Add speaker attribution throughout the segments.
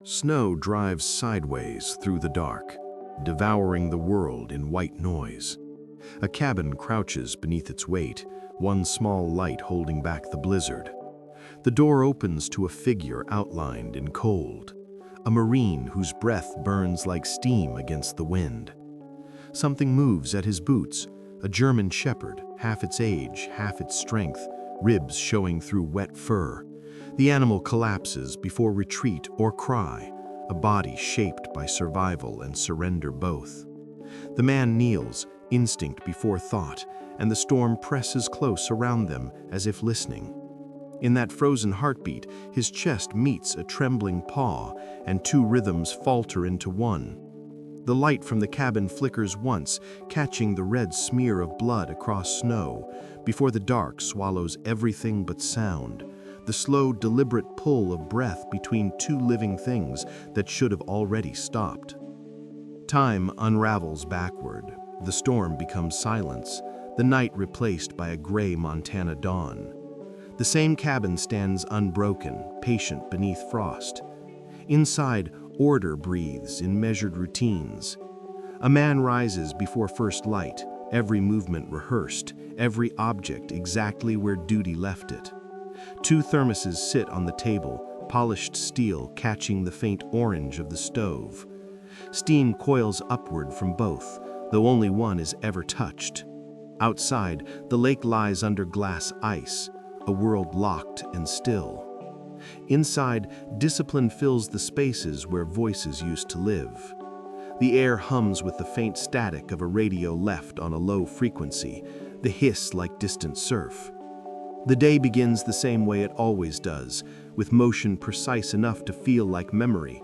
Speaker 1: Snow drives sideways through the dark, devouring the world in white noise. A cabin crouches beneath its weight, one small light holding back the blizzard. The door opens to a figure outlined in cold, a marine whose breath burns like steam against the wind. Something moves at his boots, a German shepherd, half its age, half its strength, ribs showing through wet fur. The animal collapses before retreat or cry, a body shaped by survival and surrender both. The man kneels, instinct before thought, and the storm presses close around them as if listening. In that frozen heartbeat, his chest meets a trembling paw, and two rhythms falter into one. The light from the cabin flickers once, catching the red smear of blood across snow, before the dark swallows everything but sound. The slow, deliberate pull of breath between two living things that should have already stopped. Time unravels backward. The storm becomes silence, the night replaced by a gray Montana dawn. The same cabin stands unbroken, patient beneath frost. Inside, order breathes in measured routines. A man rises before first light, every movement rehearsed, every object exactly where duty left it. Two thermoses sit on the table, polished steel catching the faint orange of the stove. Steam coils upward from both, though only one is ever touched. Outside, the lake lies under glass ice, a world locked and still. Inside, discipline fills the spaces where voices used to live. The air hums with the faint static of a radio left on a low frequency, the hiss like distant surf. The day begins the same way it always does, with motion precise enough to feel like memory.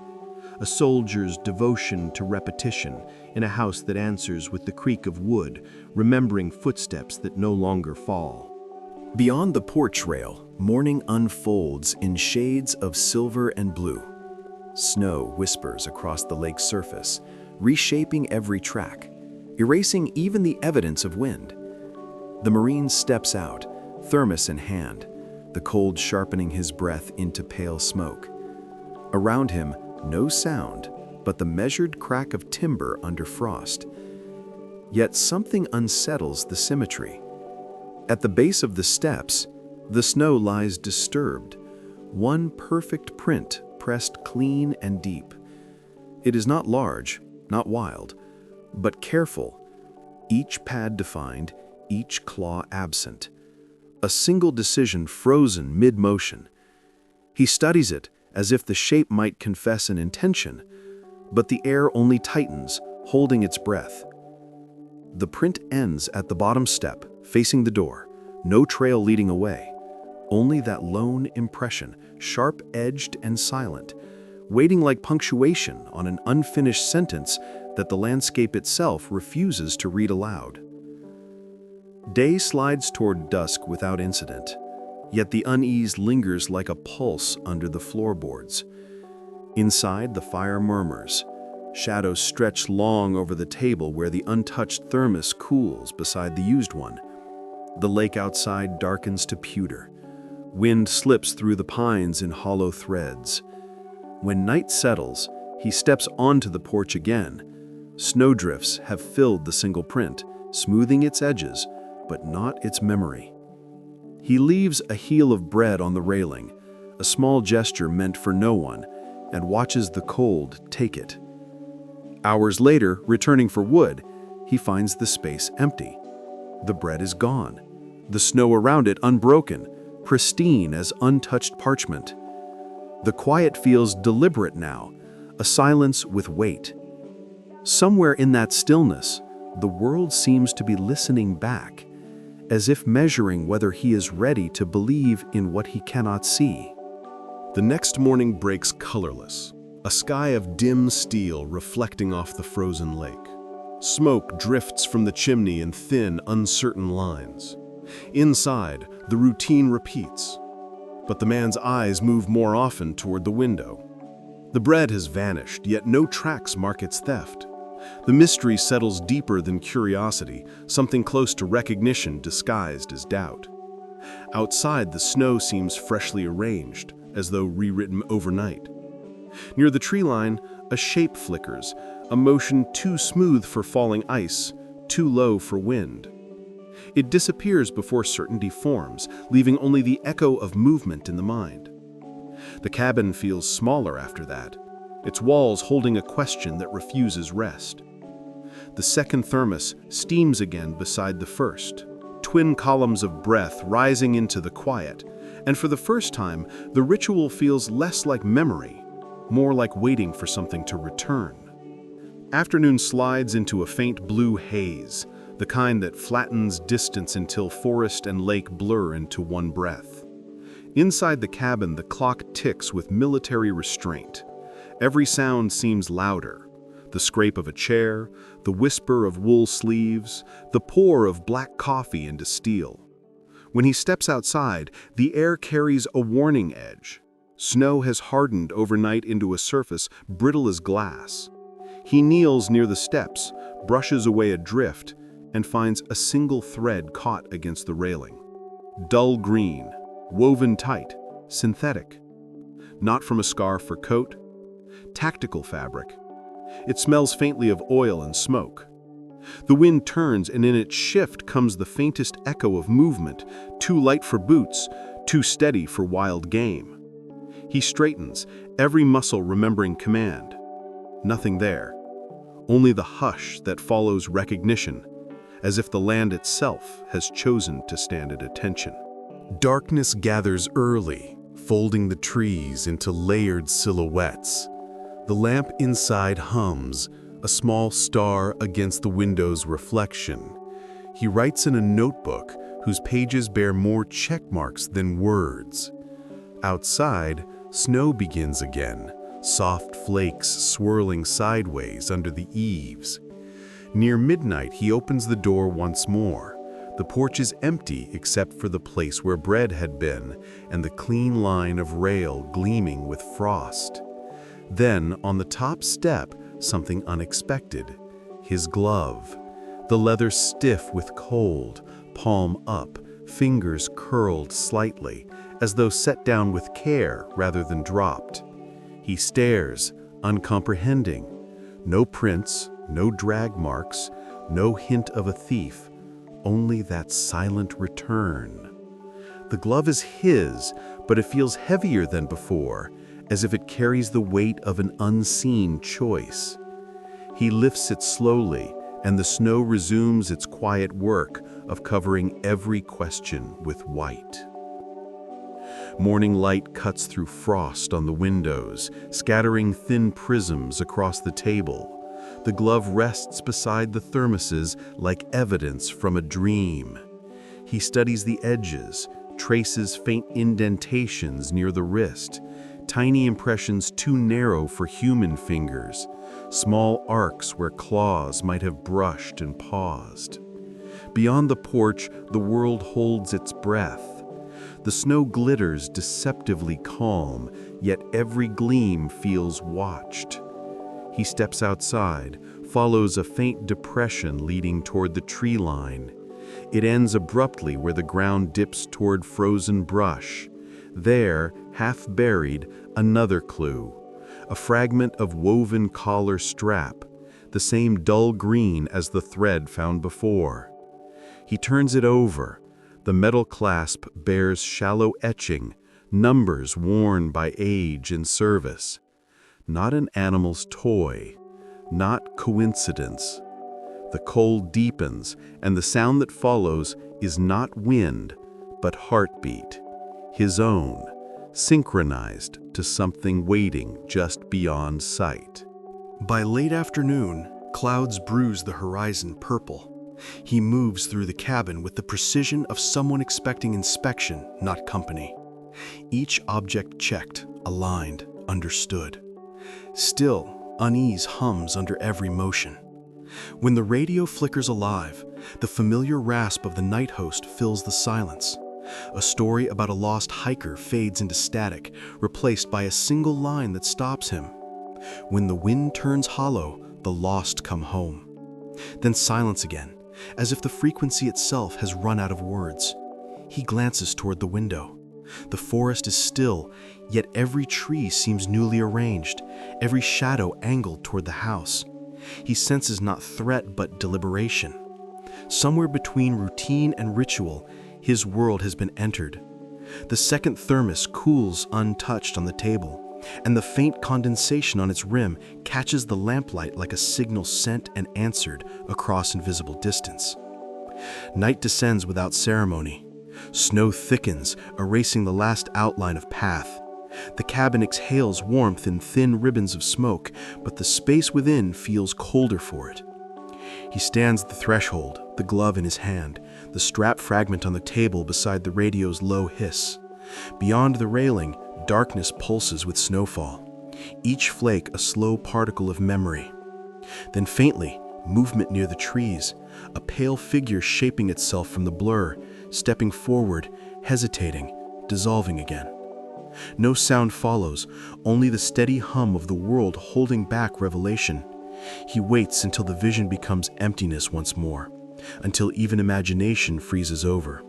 Speaker 1: A soldier's devotion to repetition in a house that answers with the creak of wood, remembering footsteps that no longer fall.
Speaker 2: Beyond the porch rail, morning unfolds in shades of silver and blue. Snow whispers across the lake's surface, reshaping every track, erasing even the evidence of wind. The Marine steps out, thermos in hand, the cold sharpening his breath into pale smoke. Around him, no sound, but the measured crack of timber under frost. Yet something unsettles the symmetry. At the base of the steps, the snow lies disturbed, one perfect print pressed clean and deep. It is not large, not wild, but careful, each pad defined, each claw absent. A single decision frozen mid-motion. He studies it as if the shape might confess an intention, but the air only tightens, holding its breath. The print ends at the bottom step, facing the door, no trail leading away, only that lone impression, sharp-edged and silent, waiting like punctuation on an unfinished sentence that the landscape itself refuses to read aloud. Day slides toward dusk without incident, yet the unease lingers like a pulse under the floorboards. Inside, the fire murmurs. Shadows stretch long over the table where the untouched thermos cools beside the used one. The lake outside darkens to pewter. Wind slips through the pines in hollow threads. When night settles, he steps onto the porch again. Snowdrifts have filled the single print, smoothing its edges, but not its memory. He leaves a heel of bread on the railing, a small gesture meant for no one, and watches the cold take it. Hours later, returning for wood, he finds the space empty. The bread is gone, the snow around it unbroken, pristine as untouched parchment. The quiet feels deliberate now, a silence with weight. Somewhere in that stillness, the world seems to be listening back, as if measuring whether he is ready to believe in what he cannot see.
Speaker 1: The next morning breaks colorless, a sky of dim steel reflecting off the frozen lake. Smoke drifts from the chimney in thin, uncertain lines. Inside, the routine repeats, but the man's eyes move more often toward the window. The bread has vanished, yet no tracks mark its theft. The mystery settles deeper than curiosity, something close to recognition disguised as doubt. Outside, the snow seems freshly arranged, as though rewritten overnight.
Speaker 3: Near the tree line, a shape flickers, a motion too smooth for falling ice, too low for wind. It disappears before certainty forms, leaving only the echo of movement in the mind. The cabin feels smaller after that, its walls holding a question that refuses rest. The second thermos steams again beside the first, twin columns of breath rising into the quiet, and for the first time, the ritual feels less like memory, more like waiting for something to return. Afternoon slides into a faint blue haze, the kind that flattens distance until forest and lake blur into one breath. Inside the cabin, the clock ticks with military restraint. Every sound seems louder. The scrape of a chair, the whisper of wool sleeves, the pour of black coffee into steel. When he steps outside, the air carries a warning edge. Snow has hardened overnight into a surface brittle as glass. He kneels near the steps, brushes away a drift, and finds a single thread caught against the railing. Dull green, woven tight, synthetic. Not from a scarf or coat, tactical fabric. It smells faintly of oil and smoke. The wind turns, and in its shift comes the faintest echo of movement, too light for boots, too steady for wild game. He straightens, every muscle remembering command. Nothing there. Only the hush that follows recognition, as if the land itself has chosen to stand at attention.
Speaker 1: Darkness gathers early, folding the trees into layered silhouettes. The lamp inside hums, a small star against the window's reflection. He writes in a notebook whose pages bear more check marks than words. Outside, snow begins again, soft flakes swirling sideways under the eaves. Near midnight, he opens the door once more. The porch is empty except for the place where bread had been and the clean line of rail gleaming with frost. Then, on the top step, something unexpected. His glove. The leather stiff with cold, palm up, fingers curled slightly, as though set down with care rather than dropped. He stares, uncomprehending. No prints, no drag marks, no hint of a thief, only that silent return. The glove is his, but it feels heavier than before, as if it carries the weight of an unseen choice. He lifts it slowly, and the snow resumes its quiet work of covering every question with white. Morning light cuts through frost on the windows, scattering thin prisms across the table. The glove rests beside the thermoses like evidence from a dream. He studies the edges, traces faint indentations near the wrist, tiny impressions too narrow for human fingers, small arcs where claws might have brushed and paused. Beyond the porch, the world holds its breath. The snow glitters deceptively calm, yet every gleam feels watched. He steps outside, follows a faint depression leading toward the tree line. It ends abruptly where the ground dips toward frozen brush. There, half buried, another clue. A fragment of woven collar strap, the same dull green as the thread found before. He turns it over. The metal clasp bears shallow etching, numbers worn by age and service. Not an animal's toy, not coincidence. The cold deepens, and the sound that follows is not wind, but heartbeat. His own, synchronized to something waiting just beyond sight.
Speaker 2: By late afternoon, clouds bruise the horizon purple. He moves through the cabin with the precision of someone expecting inspection, not company. Each object checked, aligned, understood. Still, unease hums under every motion. When the radio flickers alive, the familiar rasp of the night host fills the silence. A story about a lost hiker fades into static, replaced by a single line that stops him. When the wind turns hollow, the lost come home. Then silence again, as if the frequency itself has run out of words. He glances toward the window. The forest is still, yet every tree seems newly arranged, every shadow angled toward the house. He senses not threat but deliberation. Somewhere between routine and ritual, his world has been entered. The second thermos cools untouched on the table, and the faint condensation on its rim catches the lamplight like a signal sent and answered across invisible distance. Night descends without ceremony. Snow thickens, erasing the last outline of path. The cabin exhales warmth in thin ribbons of smoke, but the space within feels colder for it. He stands at the threshold, the glove in his hand, the strap fragment on the table beside the radio's low hiss. Beyond the railing, darkness pulses with snowfall, each flake a slow particle of memory. Then faintly, movement near the trees, a pale figure shaping itself from the blur, stepping forward, hesitating, dissolving again. No sound follows, only the steady hum of the world holding back revelation. He waits until the vision becomes emptiness once more, until even imagination freezes over.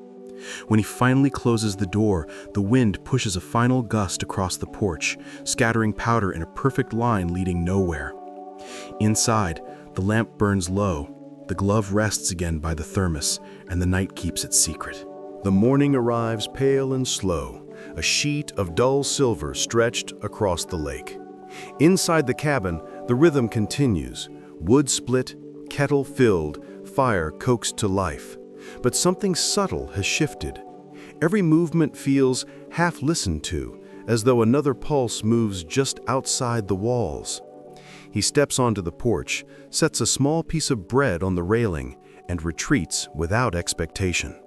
Speaker 2: When he finally closes the door, the wind pushes a final gust across the porch, scattering powder in a perfect line leading nowhere. Inside, the lamp burns low, the glove rests again by the thermos, and the night keeps its secret.
Speaker 1: The morning arrives pale and slow, a sheet of dull silver stretched across the lake. Inside the cabin, the rhythm continues. Wood split, kettle filled, fire coaxed to life. But something subtle has shifted. Every movement feels half listened to, as though another pulse moves just outside the walls. He steps onto the porch, sets a small piece of bread on the railing, and retreats without expectation.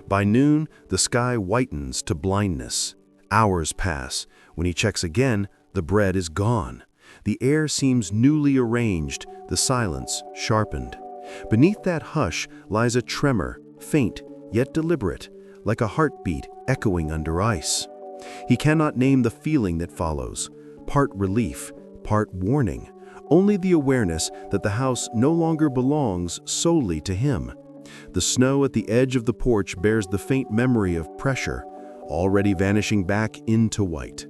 Speaker 1: By noon, the sky whitens to blindness. Hours pass. When he checks again, the bread is gone. The air seems newly arranged, the silence sharpened. Beneath that hush lies a tremor, faint yet deliberate, like a heartbeat echoing under ice. He cannot name the feeling that follows, part relief, part warning, only the awareness that the house no longer belongs solely to him. The snow at the edge of the porch bears the faint memory of pressure, already vanishing back into white.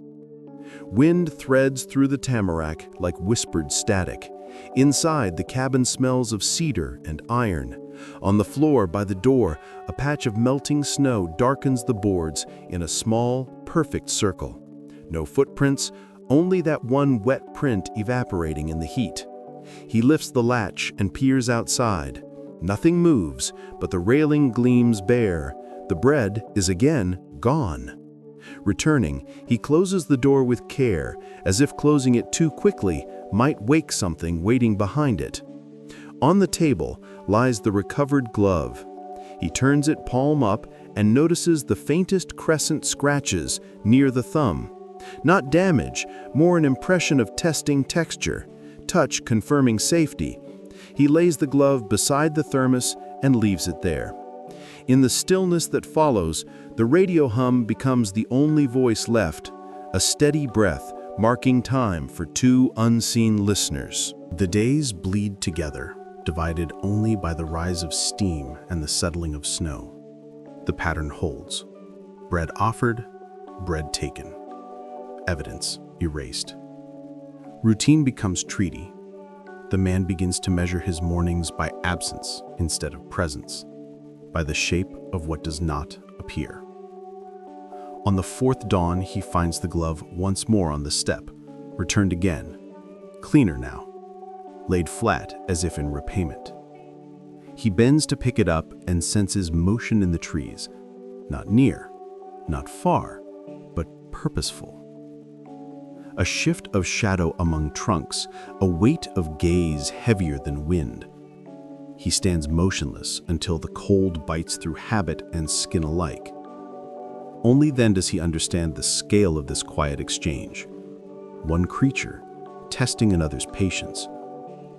Speaker 1: Wind threads through the tamarack like whispered static. Inside, the cabin smells of cedar and iron. On the floor by the door, a patch of melting snow darkens the boards in a small, perfect circle. No footprints, only that one wet print evaporating in the heat. He lifts the latch and peers outside. Nothing moves, but the railing gleams bare. The bread is again gone. Returning, he closes the door with care, as if closing it too quickly might wake something waiting behind it. On the table lies the recovered glove. He turns it palm up and notices the faintest crescent scratches near the thumb. Not damage, more an impression of testing texture, touch confirming safety. He lays the glove beside the thermos and leaves it there. In the stillness that follows, the radio hum becomes the only voice left, a steady breath marking time for two unseen listeners. The days bleed together, divided only by the rise of steam and the settling of snow. The pattern holds. Bread offered, bread taken. Evidence erased. Routine becomes treaty. The man begins to measure his mornings by absence instead of presence, by the shape of what does not appear. On the fourth dawn, he finds the glove once more on the step, returned again, cleaner now, laid flat as if in repayment. He bends to pick it up and senses motion in the trees, not near, not far, but purposeful. A shift of shadow among trunks, a weight of gaze heavier than wind. He stands motionless until the cold bites through habit and skin alike. Only then does he understand the scale of this quiet exchange. One creature, testing another's patience,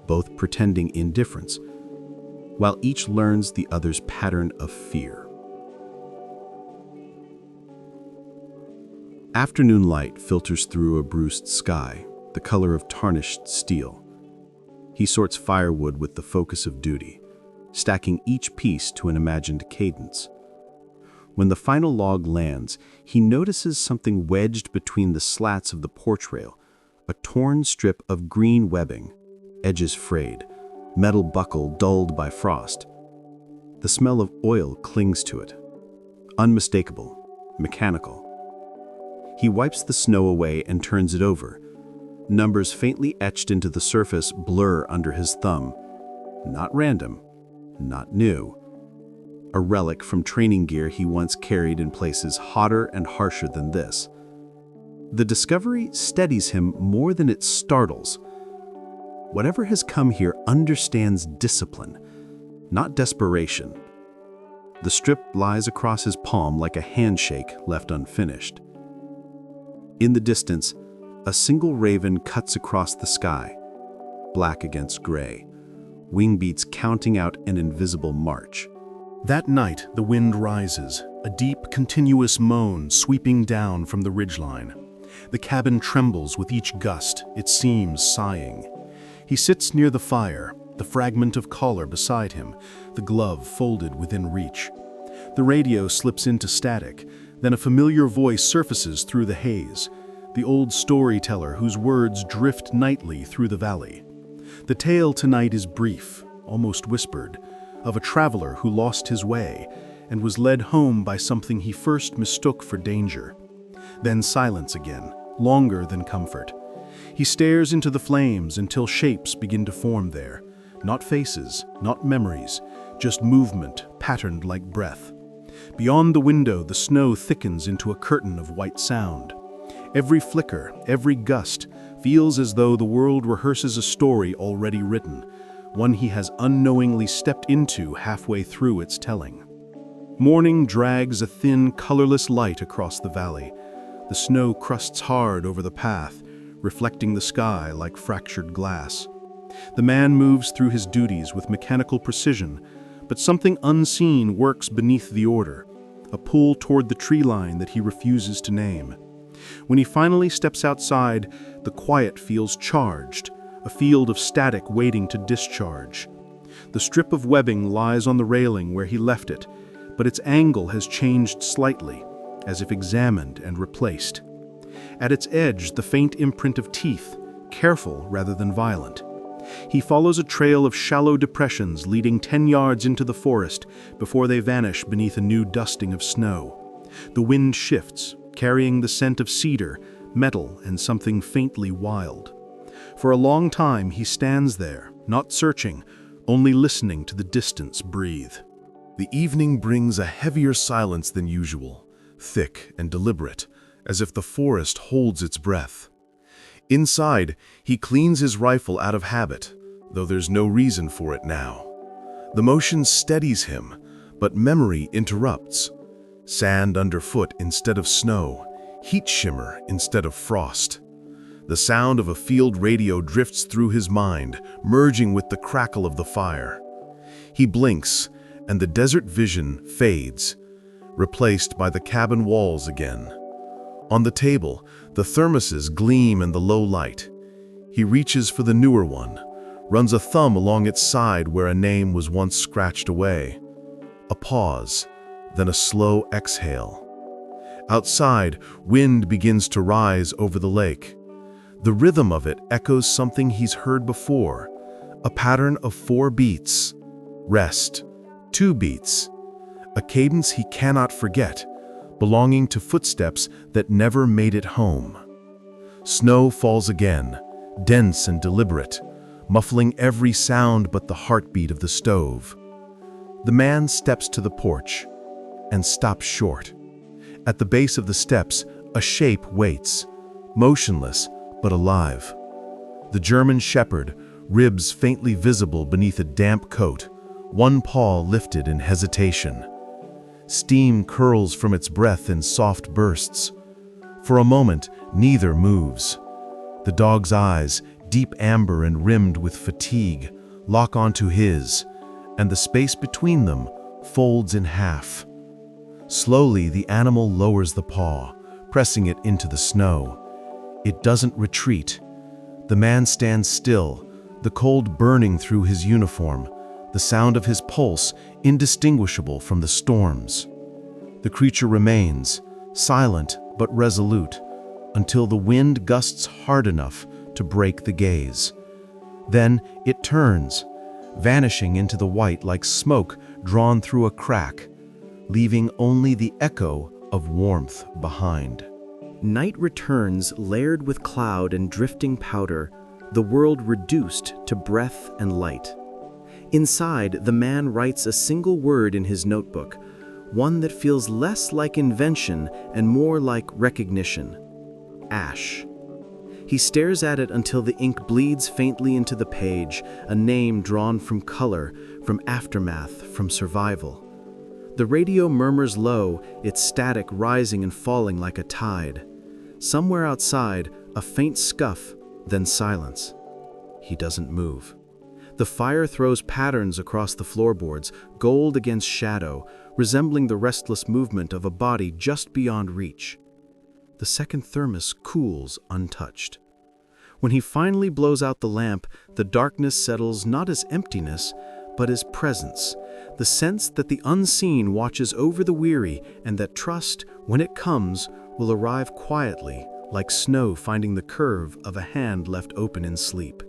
Speaker 1: both pretending indifference, while each learns the other's pattern of fear. Afternoon light filters through a bruised sky, the color of tarnished steel. He sorts firewood with the focus of duty, stacking each piece to an imagined cadence.
Speaker 2: When the final log lands, he notices something wedged between the slats of the porch rail, a torn strip of green webbing, edges frayed, metal buckle dulled by frost. The smell of oil clings to it. Unmistakable, mechanical. He wipes the snow away and turns it over. Numbers faintly etched into the surface blur under his thumb. Not random, not new. A relic from training gear he once carried in places hotter and harsher than this. The discovery steadies him more than it startles. Whatever has come here understands discipline, not desperation. The strip lies across his palm like a handshake left unfinished. In the distance, a single raven cuts across the sky, black against gray, wing beats counting out an invisible march.
Speaker 3: That night, the wind rises, a deep, continuous moan sweeping down from the ridgeline. The cabin trembles with each gust, its seams sighing. He sits near the fire, the fragment of collar beside him, the glove folded within reach. The radio slips into static, then a familiar voice surfaces through the haze, the old storyteller whose words drift nightly through the valley. The tale tonight is brief, almost whispered, of a traveler who lost his way and was led home by something he first mistook for danger. Then silence again, longer than comfort. He stares into the flames until shapes begin to form there. Not faces, not memories, just movement patterned like breath. Beyond the window, the snow thickens into a curtain of white sound. Every flicker, every gust, feels as though the world rehearses a story already written, one he has unknowingly stepped into halfway through its telling. Morning drags a thin, colorless light across the valley. The snow crusts hard over the path, reflecting the sky like fractured glass. The man moves through his duties with mechanical precision, but something unseen works beneath the order, a pull toward the tree line that he refuses to name. When he finally steps outside, the quiet feels charged, a field of static waiting to discharge. The strip of webbing lies on the railing where he left it, but its angle has changed slightly, as if examined and replaced. At its edge, the faint imprint of teeth, careful rather than violent. He follows a trail of shallow depressions leading 10 yards into the forest before they vanish beneath a new dusting of snow. The wind shifts, carrying the scent of cedar, metal, and something faintly wild. For a long time he stands there, not searching, only listening to the distance breathe.
Speaker 1: The evening brings a heavier silence than usual, thick and deliberate, as if the forest holds its breath. Inside, he cleans his rifle out of habit, though there's no reason for it now. The motion steadies him, but memory interrupts. Sand underfoot instead of snow, heat shimmer instead of frost. The sound of a field radio drifts through his mind, merging with the crackle of the fire. He blinks, and the desert vision fades, replaced by the cabin walls again. On the table, the thermoses gleam in the low light. He reaches for the newer one, runs a thumb along its side where a name was once scratched away. A pause, then a slow exhale. Outside, wind begins to rise over the lake. The rhythm of it echoes something he's heard before, a pattern of 4 beats. Rest, 2 beats. A cadence he cannot forget, belonging to footsteps that never made it home. Snow falls again, dense and deliberate, muffling every sound but the heartbeat of the stove. The man steps to the porch and stops short. At the base of the steps, a shape waits, motionless but alive. The German shepherd, ribs faintly visible beneath a damp coat, one paw lifted in hesitation. Steam curls from its breath in soft bursts. For a moment, neither moves. The dog's eyes, deep amber and rimmed with fatigue, lock onto his, and the space between them folds in half. Slowly, the animal lowers the paw, pressing it into the snow. It doesn't retreat. The man stands still, the cold burning through his uniform, the sound of his pulse indistinguishable from the storms.
Speaker 2: The creature remains, silent but resolute, until the wind gusts hard enough to break the gaze. Then it turns, vanishing into the white like smoke drawn through a crack, leaving only the echo of warmth behind.
Speaker 4: Night returns layered with cloud and drifting powder, the world reduced to breath and light. Inside, the man writes a single word in his notebook, one that feels less like invention and more like recognition. Ash. He stares at it until the ink bleeds faintly into the page, a name drawn from color, from aftermath, from survival. The radio murmurs low, its static rising and falling like a tide. Somewhere outside, a faint scuff, then silence. He doesn't move. The fire throws patterns across the floorboards, gold against shadow, resembling the restless movement of a body just beyond reach. The second thermos cools untouched. When he finally blows out the lamp, the darkness settles not as emptiness, but as presence, the sense that the unseen watches over the weary and that trust, when it comes, will arrive quietly, like snow finding the curve of a hand left open in sleep.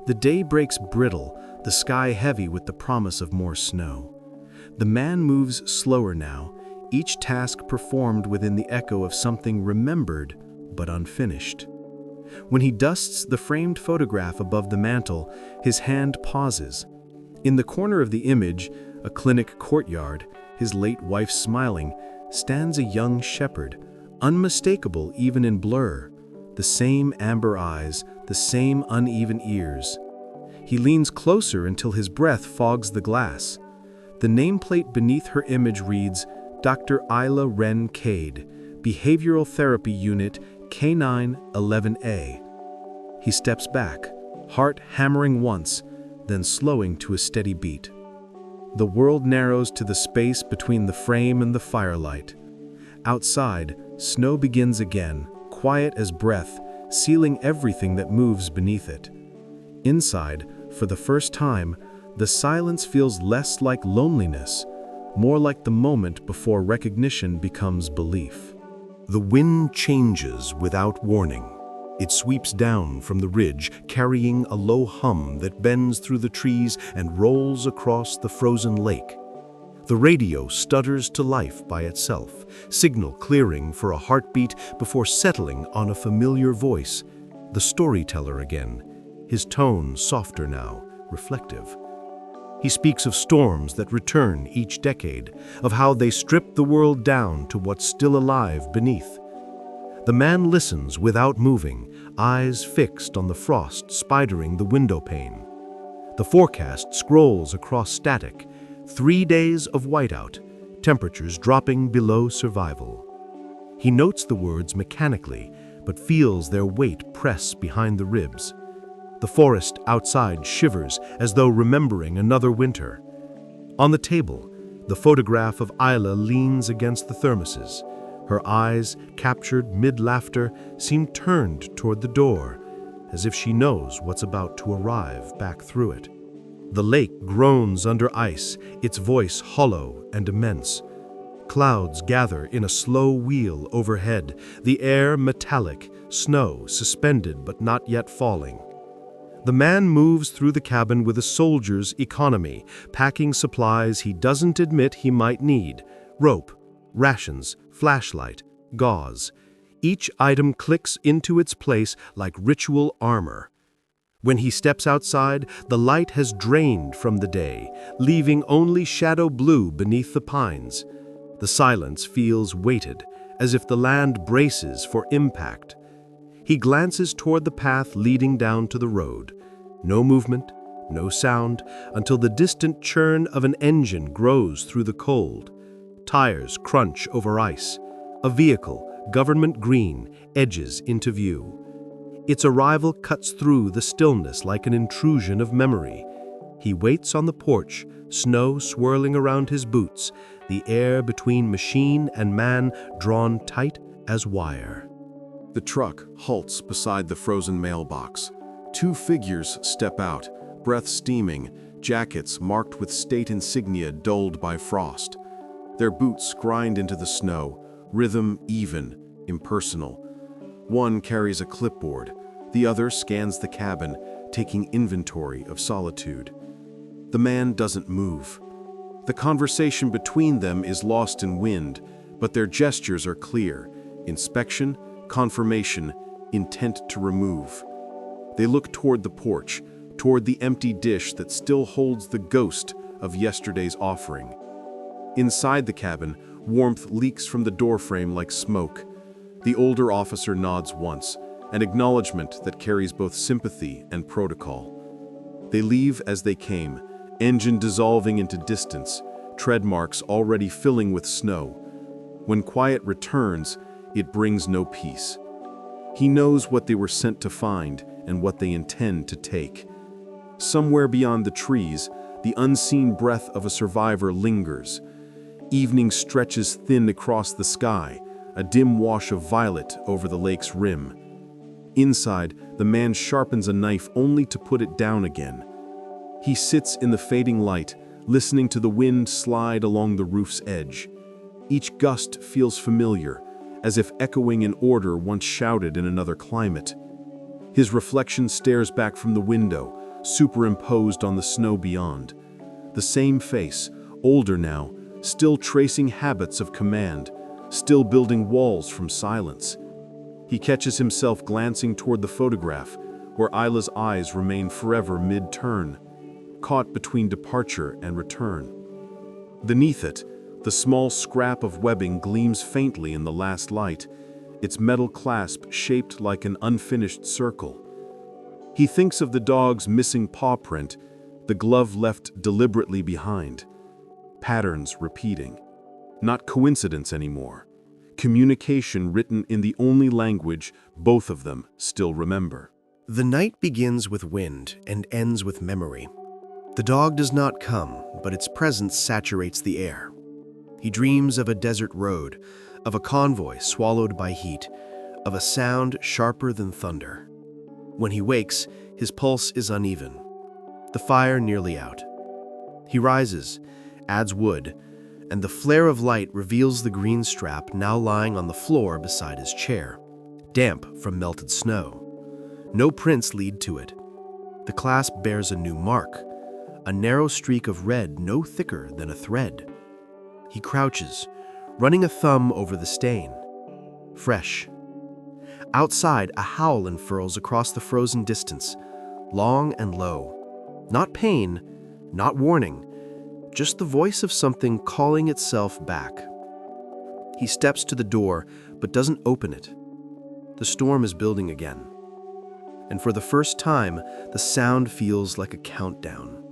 Speaker 4: The day breaks brittle, the sky heavy with the promise of more snow. The man moves slower now, each task performed within the echo of something remembered but unfinished. When he dusts the framed photograph above the mantel, his hand pauses. In the corner of the image, a clinic courtyard, his late wife smiling, stands a young shepherd, unmistakable even in blur, the same amber eyes, the same uneven ears. He leans closer until his breath fogs the glass. The nameplate beneath her image reads, Dr. Rowan Cade, Behavioral Therapy Unit K911A. He steps back, heart hammering once, then slowing to a steady beat. The world narrows to the space between the frame and the firelight. Outside, snow begins again, quiet as breath, sealing everything that moves beneath it. Inside, for the first time, the silence feels less like loneliness, more like the moment before recognition becomes belief.
Speaker 1: The wind changes without warning. It sweeps down from the ridge, carrying a low hum that bends through the trees and rolls across the frozen lake. The radio stutters to life by itself, signal clearing for a heartbeat before settling on a familiar voice, the storyteller again, his tone softer now, reflective. He speaks of storms that return each decade, of how they strip the world down to what's still alive beneath. The man listens without moving, eyes fixed on the frost spidering the window pane. The forecast scrolls across static, 3 days of whiteout, temperatures dropping below survival. He notes the words mechanically, but feels their weight press behind the ribs. The forest outside shivers as though remembering another winter. On the table, the photograph of Isla leans against the thermoses. Her eyes, captured mid-laughter, seem turned toward the door, as if she knows what's about to arrive back through it. The lake groans under ice, its voice hollow and immense. Clouds gather in a slow wheel overhead, the air metallic, snow suspended but not yet falling. The man moves through the cabin with a soldier's economy, packing supplies he doesn't admit he might need: rope, rations, flashlight, gauze. Each item clicks into its place like ritual armor. When he steps outside, the light has drained from the day, leaving only shadow blue beneath the pines. The silence feels weighted, as if the land braces for impact. He glances toward the path leading down to the road. No movement, no sound, until the distant churn of an engine grows through the cold. Tires crunch over ice. A vehicle, government green, edges into view. Its arrival cuts through the stillness like an intrusion of memory. He waits on the porch, snow swirling around his boots, the air between machine and man drawn tight as wire.
Speaker 3: The truck halts beside the frozen mailbox. 2 figures step out, breath steaming, jackets marked with state insignia dulled by frost. Their boots grind into the snow, rhythm even, impersonal. One carries a clipboard, the other scans the cabin, taking inventory of solitude. The man doesn't move. The conversation between them is lost in wind, but their gestures are clear: inspection, confirmation, intent to remove. They look toward the porch, toward the empty dish that still holds the ghost of yesterday's offering. Inside the cabin, warmth leaks from the doorframe like smoke. The older officer nods once, an acknowledgement that carries both sympathy and protocol. They leave as they came, engine dissolving into distance, tread marks already filling with snow. When quiet returns, it brings no peace. He knows what they were sent to find and what they intend to take. Somewhere beyond the trees, the unseen breath of a survivor lingers. Evening stretches thin across the sky, a dim wash of violet over the lake's rim. Inside, the man sharpens a knife only to put it down again. He sits in the fading light, listening to the wind slide along the roof's edge. Each gust feels familiar, as if echoing an order once shouted in another climate. His reflection stares back from the window, superimposed on the snow beyond. The same face, older now, still tracing habits of command, still building walls from silence. He catches himself glancing toward the photograph, where Isla's eyes remain forever mid-turn, caught between departure and return. Beneath it, the small scrap of webbing gleams faintly in the last light, its metal clasp shaped like an unfinished circle. He thinks of the dog's missing paw print, the glove left deliberately behind. Patterns repeating. Not coincidence anymore. Communication written in the only language both of them still remember.
Speaker 4: The night begins with wind and ends with memory. The dog does not come, but its presence saturates the air. He dreams of a desert road, of a convoy swallowed by heat, of a sound sharper than thunder. When he wakes, his pulse is uneven, the fire nearly out. He rises, adds wood, and the flare of light reveals the green strap now lying on the floor beside his chair, damp from melted snow. No prints lead to it. The clasp bears a new mark, a narrow streak of red no thicker than a thread. He crouches, running a thumb over the stain. Fresh. Outside, a howl unfurls across the frozen distance, long and low. Not pain, not warning, just the voice of something calling itself back. He steps to the door, but doesn't open it. The storm is building again. And for the first time, the sound feels like a countdown.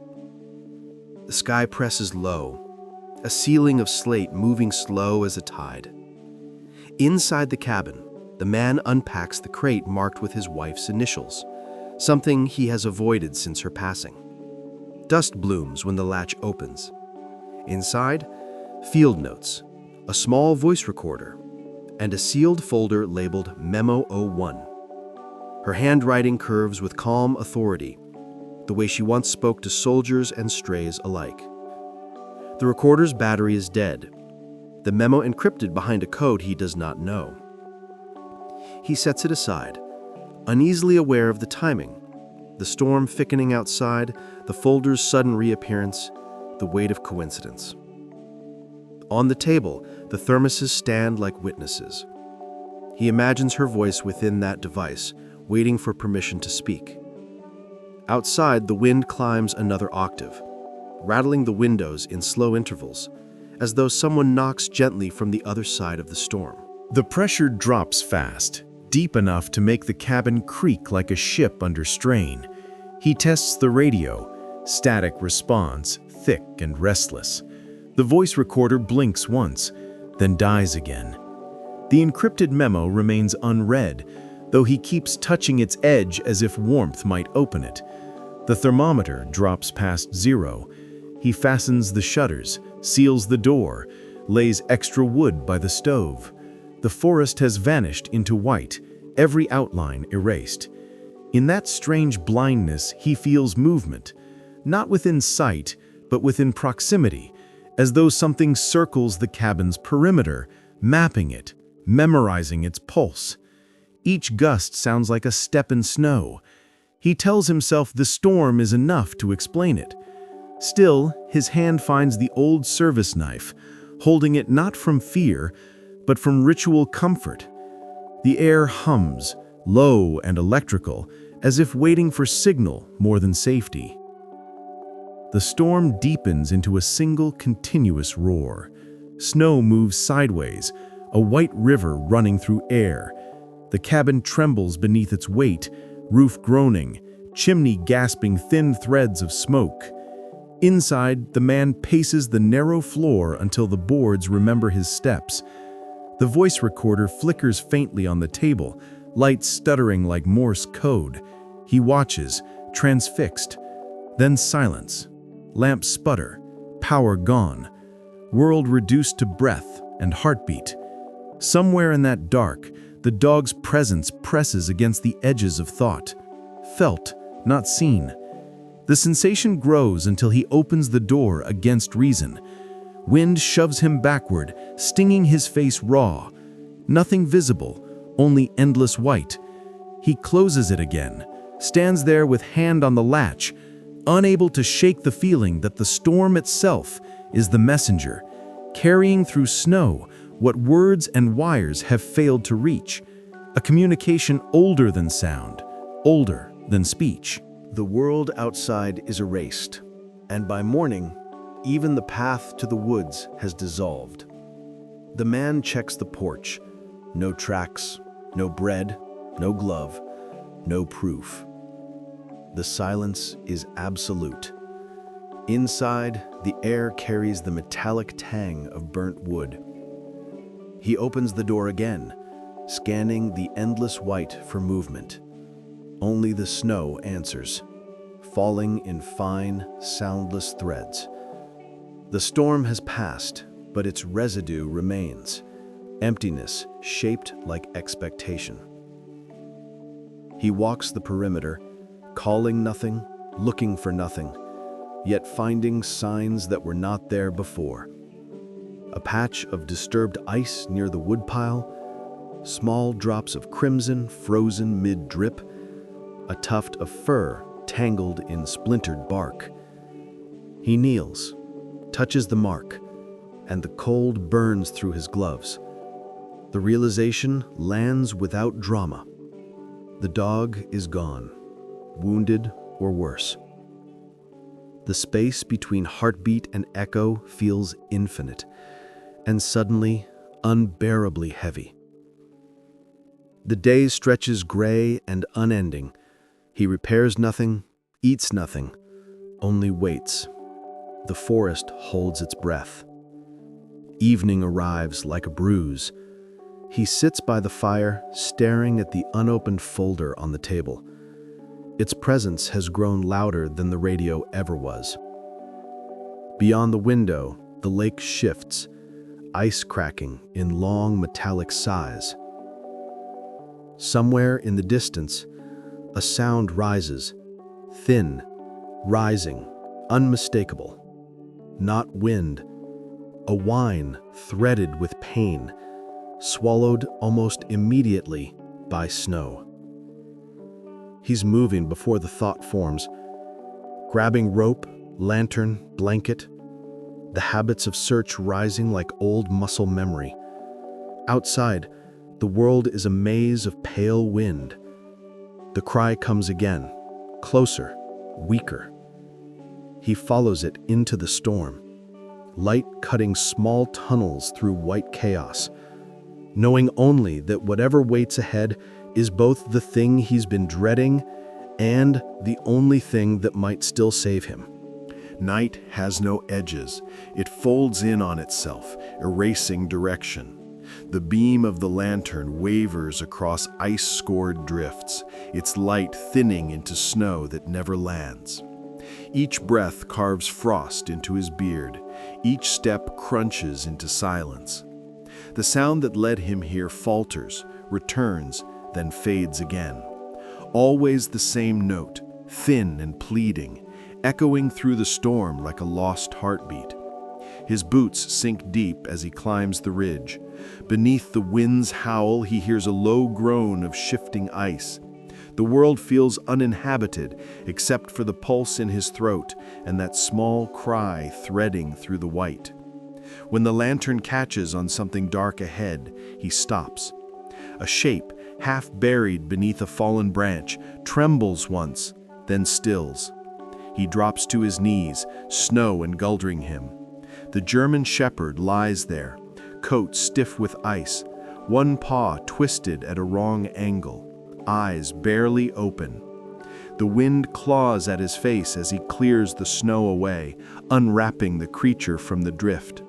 Speaker 4: The sky presses low, a ceiling of slate moving slow as a tide. Inside the cabin, the man unpacks the crate marked with his wife's initials, something he has avoided since her passing. Dust blooms when the latch opens. Inside, field notes, a small voice recorder, and a sealed folder labeled Memo 01. Her handwriting curves with calm authority, the way she once spoke to soldiers and strays alike. The recorder's battery is dead, the memo encrypted behind a code he does not know. He sets it aside, uneasily aware of the timing, the storm thickening outside, the folder's sudden reappearance, the weight of coincidence. On the table, the thermoses stand like witnesses. He imagines her voice within that device, waiting for permission to speak. Outside, the wind climbs another octave, rattling the windows in slow intervals, as though someone knocks gently from the other side of the storm.
Speaker 1: The pressure drops fast, deep enough to make the cabin creak like a ship under strain. He tests the radio, static response, thick and restless. The voice recorder blinks once, then dies again. The encrypted memo remains unread, though he keeps touching its edge as if warmth might open it. The thermometer drops past 0. He fastens the shutters, seals the door, lays extra wood by the stove. The forest has vanished into white, every outline erased. In that strange blindness, he feels movement, not within sight, but within proximity,
Speaker 3: as though something circles the cabin's perimeter, mapping it, memorizing its pulse. Each gust sounds like a step in snow. He tells himself the storm is enough to explain it. Still, his hand finds the old service knife, holding it not from fear, but from ritual comfort. The air hums, low and electrical, as if waiting for signal more than safety. The storm deepens into a single continuous roar. Snow moves sideways, a white river running through air. The cabin trembles beneath its weight, roof groaning, chimney gasping thin threads of smoke. Inside, the man paces the narrow floor until the boards remember his steps. The voice recorder flickers faintly on the table, lights stuttering like Morse code. He watches, transfixed. Then silence. Lamps sputter, power gone. World reduced to breath and heartbeat. Somewhere in that dark, the dog's presence presses against the edges of thought. Felt, not seen. The sensation grows until he opens the door against reason. Wind shoves him backward, stinging his face raw. Nothing visible, only endless white. He closes it again, stands there with hand on the latch, unable to shake the feeling that the storm itself is the messenger, carrying through snow what words and wires have failed to reach, a communication older than sound, older than speech.
Speaker 2: The world outside is erased, and by morning, even the path to the woods has dissolved. The man checks the porch. No tracks, no bread, no glove, no proof. The silence is absolute. Inside, the air carries the metallic tang of burnt wood. He opens the door again, scanning the endless white for movement. Only the snow answers, falling in fine, soundless threads. The storm has passed, but its residue remains, emptiness shaped like expectation. He walks the perimeter, calling nothing, looking for nothing, yet finding signs that were not there before. A patch of disturbed ice near the woodpile, small drops of crimson frozen mid-drip, a tuft of fur tangled in splintered bark. He kneels, touches the mark, and the cold burns through his gloves. The realization lands without drama. The dog is gone, wounded or worse. The space between heartbeat and echo feels infinite, and suddenly unbearably heavy. The day stretches gray and unending. He repairs nothing, eats nothing, only waits. The forest holds its breath. Evening arrives like a bruise. He sits by the fire, staring at the unopened folder on the table. Its presence has grown louder than the radio ever was. Beyond the window, the lake shifts, ice cracking in long metallic sighs. Somewhere in the distance, a sound rises, thin, rising, unmistakable. Not wind, a whine threaded with pain, swallowed almost immediately by snow. He's moving before the thought forms, grabbing rope, lantern, blanket, the habits of search rising like old muscle memory. Outside, the world is a maze of pale wind. The cry comes again, closer, weaker. He follows it into the storm, light cutting small tunnels through white chaos, knowing only that whatever waits ahead is both the thing he's been dreading and the only thing that might still save him.
Speaker 1: Night has no edges. It folds in on itself, erasing direction. The beam of the lantern wavers across ice-scored drifts, its light thinning into snow that never lands. Each breath carves frost into his beard. Each step crunches into silence. The sound that led him here falters, returns, then fades again. Always the same note, thin and pleading, echoing through the storm like a lost heartbeat.
Speaker 3: His boots sink deep as he climbs the ridge. Beneath the wind's howl, he hears a low groan of shifting ice. The world feels uninhabited except for the pulse in his throat and that small cry threading through the white. When the lantern catches on something dark ahead, he stops. A shape, half buried beneath a fallen branch, trembles once, then stills. He drops to his knees, snow engulfing him. The German shepherd lies there, coat stiff with ice, one paw twisted at a wrong angle, eyes barely open. The wind claws at his face as he clears the snow away, unwrapping the creature from the drift.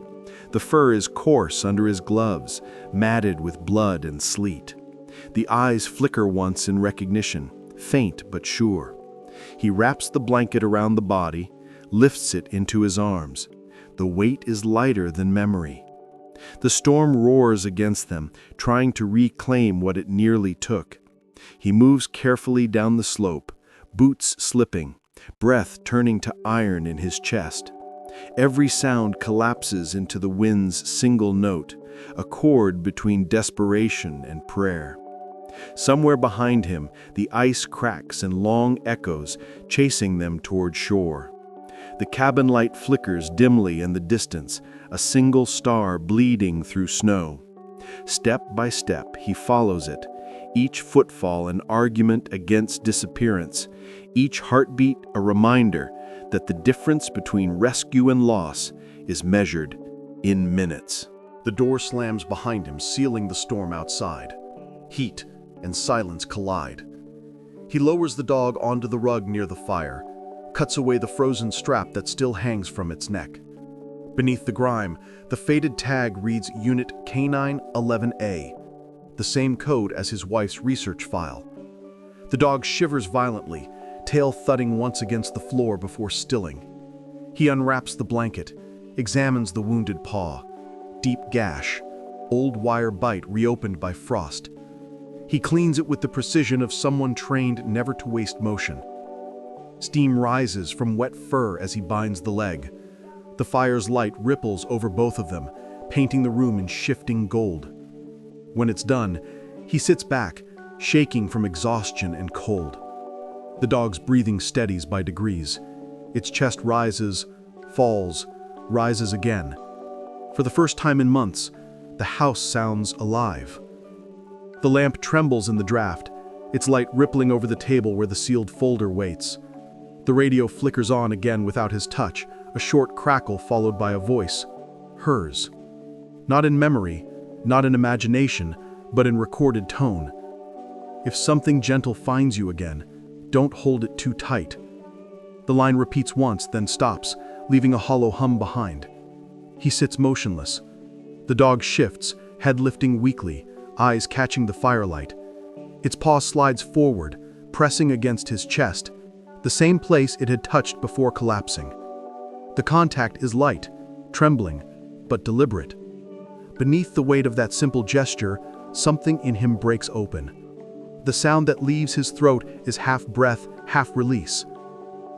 Speaker 3: The fur is coarse under his gloves, matted with blood and sleet. The eyes flicker once in recognition, faint but sure. He wraps the blanket around the body, lifts it into his arms. The weight is lighter than memory. The storm roars against them, trying to reclaim what it nearly took. He moves carefully down the slope, boots slipping, breath turning to iron in his chest. Every sound collapses into the wind's single note, a chord between desperation and prayer. Somewhere behind him, the ice cracks in long echoes, chasing them toward shore. The cabin light flickers dimly in the distance, a single star bleeding through snow. Step by step, he follows it, each footfall an argument against disappearance, each heartbeat a reminder that the difference between rescue and loss is measured in minutes.
Speaker 5: The door slams behind him, sealing the storm outside. Heat and silence collide. He lowers the dog onto the rug near the fire, cuts away the frozen strap that still hangs from its neck. Beneath the grime, the faded tag reads Unit K911A, the same code as his wife's research file. The dog shivers violently, tail thudding once against the floor before stilling. He unwraps the blanket, examines the wounded paw. Deep gash, old wire bite reopened by frost. He cleans it with the precision of someone trained never to waste motion. Steam rises from wet fur as he binds the leg. The fire's light ripples over both of them, painting the room in shifting gold. When it's done, he sits back, shaking from exhaustion and cold. The dog's breathing steadies by degrees. Its chest rises, falls, rises again. For the first time in months, the house sounds alive. The lamp trembles in the draft, its light rippling over the table where the sealed folder waits. The radio flickers on again without his touch, a short crackle followed by a voice. Hers. Not in memory, not in imagination, but in recorded tone. If something gentle finds you again, don't hold it too tight. The line repeats once, then stops, leaving a hollow hum behind. He sits motionless. The dog shifts, head lifting weakly, eyes catching the firelight. Its paw slides forward, pressing against his chest, the same place it had touched before collapsing. The contact is light, trembling, but deliberate. Beneath the weight of that simple gesture, something in him breaks open. The sound that leaves his throat is half breath, half release.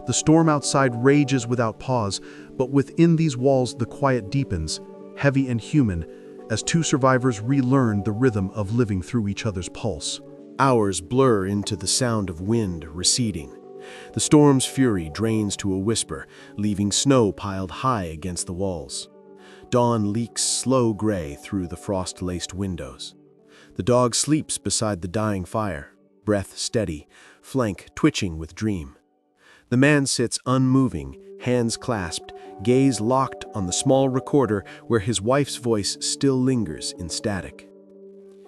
Speaker 5: The storm outside rages without pause, but within these walls the quiet deepens, heavy and human, as two survivors relearn the rhythm of living through each other's pulse.
Speaker 2: Hours blur into the sound of wind receding. The storm's fury drains to a whisper, leaving snow piled high against the walls. Dawn leaks slow gray through the frost-laced windows. The dog sleeps beside the dying fire, breath steady, flank twitching with dream. The man sits unmoving, hands clasped, gaze locked on the small recorder where his wife's voice still lingers in static.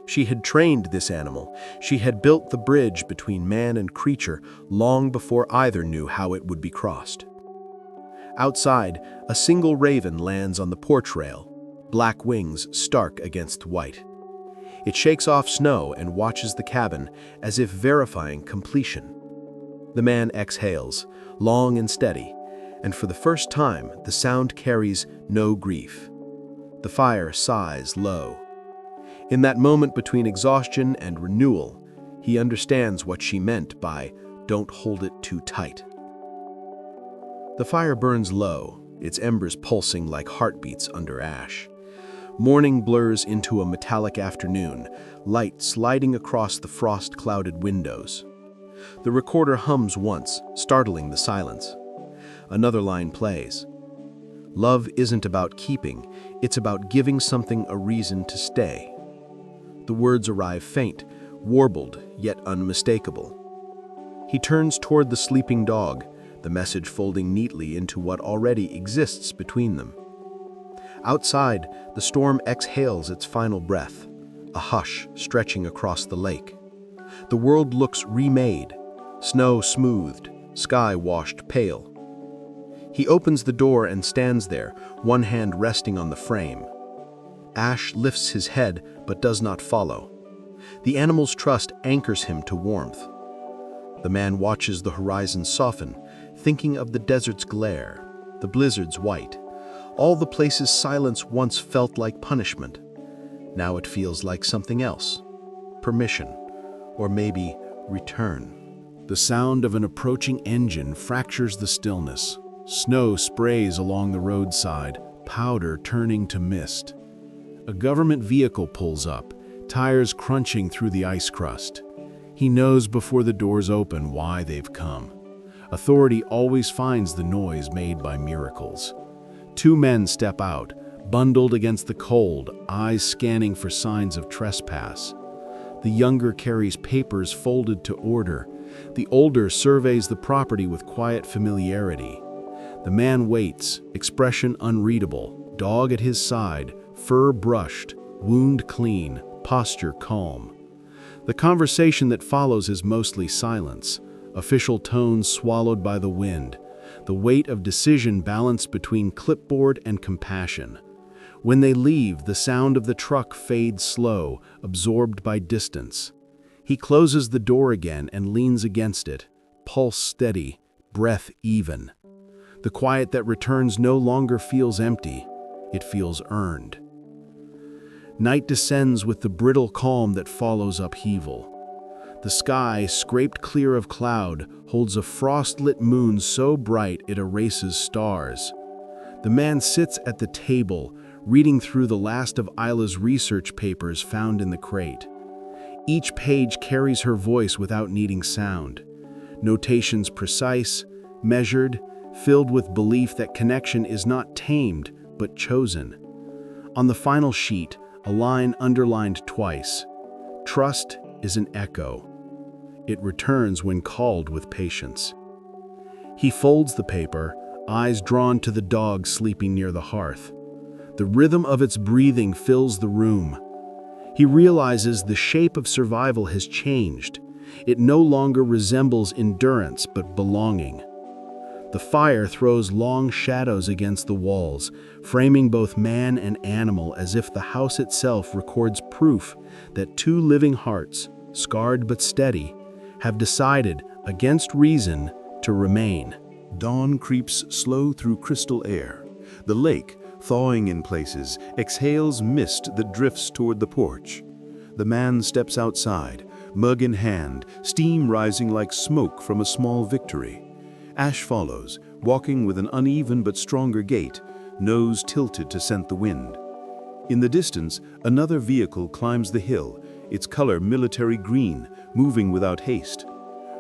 Speaker 2: She had trained this animal. She had built the bridge between man and creature long before either knew how it would be crossed. Outside, a single raven lands on the porch rail, black wings stark against white. It shakes off snow and watches the cabin as if verifying completion. The man exhales, long and steady, and for the first time the sound carries no grief. The fire sighs low. In that moment between exhaustion and renewal, he understands what she meant by "don't hold it too tight." The fire burns low, its embers pulsing like heartbeats under ash. Morning blurs into a metallic afternoon, light sliding across the frost-clouded windows. The recorder hums once, startling the silence. Another line plays. Love isn't about keeping, it's about giving something a reason to stay. The words arrive faint, warbled, yet unmistakable. He turns toward the sleeping dog, the message folding neatly into what already exists between them. Outside, the storm exhales its final breath, a hush stretching across the lake. The world looks remade, snow smoothed, sky washed pale. He opens the door and stands there, one hand resting on the frame. Ash lifts his head but does not follow. The animal's trust anchors him to warmth. The man watches the horizon soften, thinking of the desert's glare, the blizzard's white. All the places silence once felt like punishment. Now it feels like something else. Permission, or maybe return.
Speaker 3: The sound of an approaching engine fractures the stillness. Snow sprays along the roadside, powder turning to mist. A government vehicle pulls up, tires crunching through the ice crust. He knows before the doors open why they've come. Authority always finds the noise made by miracles. Two men step out, bundled against the cold, eyes scanning for signs of trespass. The younger carries papers folded to order. The older surveys the property with quiet familiarity. The man waits, expression unreadable, dog at his side, fur brushed, wound clean, posture calm. The conversation that follows is mostly silence, official tones swallowed by the wind, the weight of decision balanced between clipboard and compassion. When they leave, the sound of the truck fades slow, absorbed by distance. He closes the door again and leans against it, pulse steady, breath even. The quiet that returns no longer feels empty, it feels earned. Night descends with the brittle calm that follows upheaval. The sky, scraped clear of cloud, holds a frost-lit moon so bright it erases stars. The man sits at the table, reading through the last of Isla's research papers found in the crate. Each page carries her voice without needing sound. Notations precise, measured, filled with belief that connection is not tamed, but chosen. On the final sheet, a line underlined twice. Trust is an echo. It returns when called with patience. He folds the paper, eyes drawn to the dog sleeping near the hearth. The rhythm of its breathing fills the room. He realizes the shape of survival has changed. It no longer resembles endurance but belonging. The fire throws long shadows against the walls, framing both man and animal as if the house itself records proof that two living hearts, scarred but steady, have decided, against reason, to remain.
Speaker 6: Dawn creeps slow through crystal air. The lake, thawing in places, exhales mist that drifts toward the porch. The man steps outside, mug in hand, steam rising like smoke from a small victory. Ash follows, walking with an uneven but stronger gait, nose tilted to scent the wind. In the distance, another vehicle climbs the hill, its color military green, moving without haste.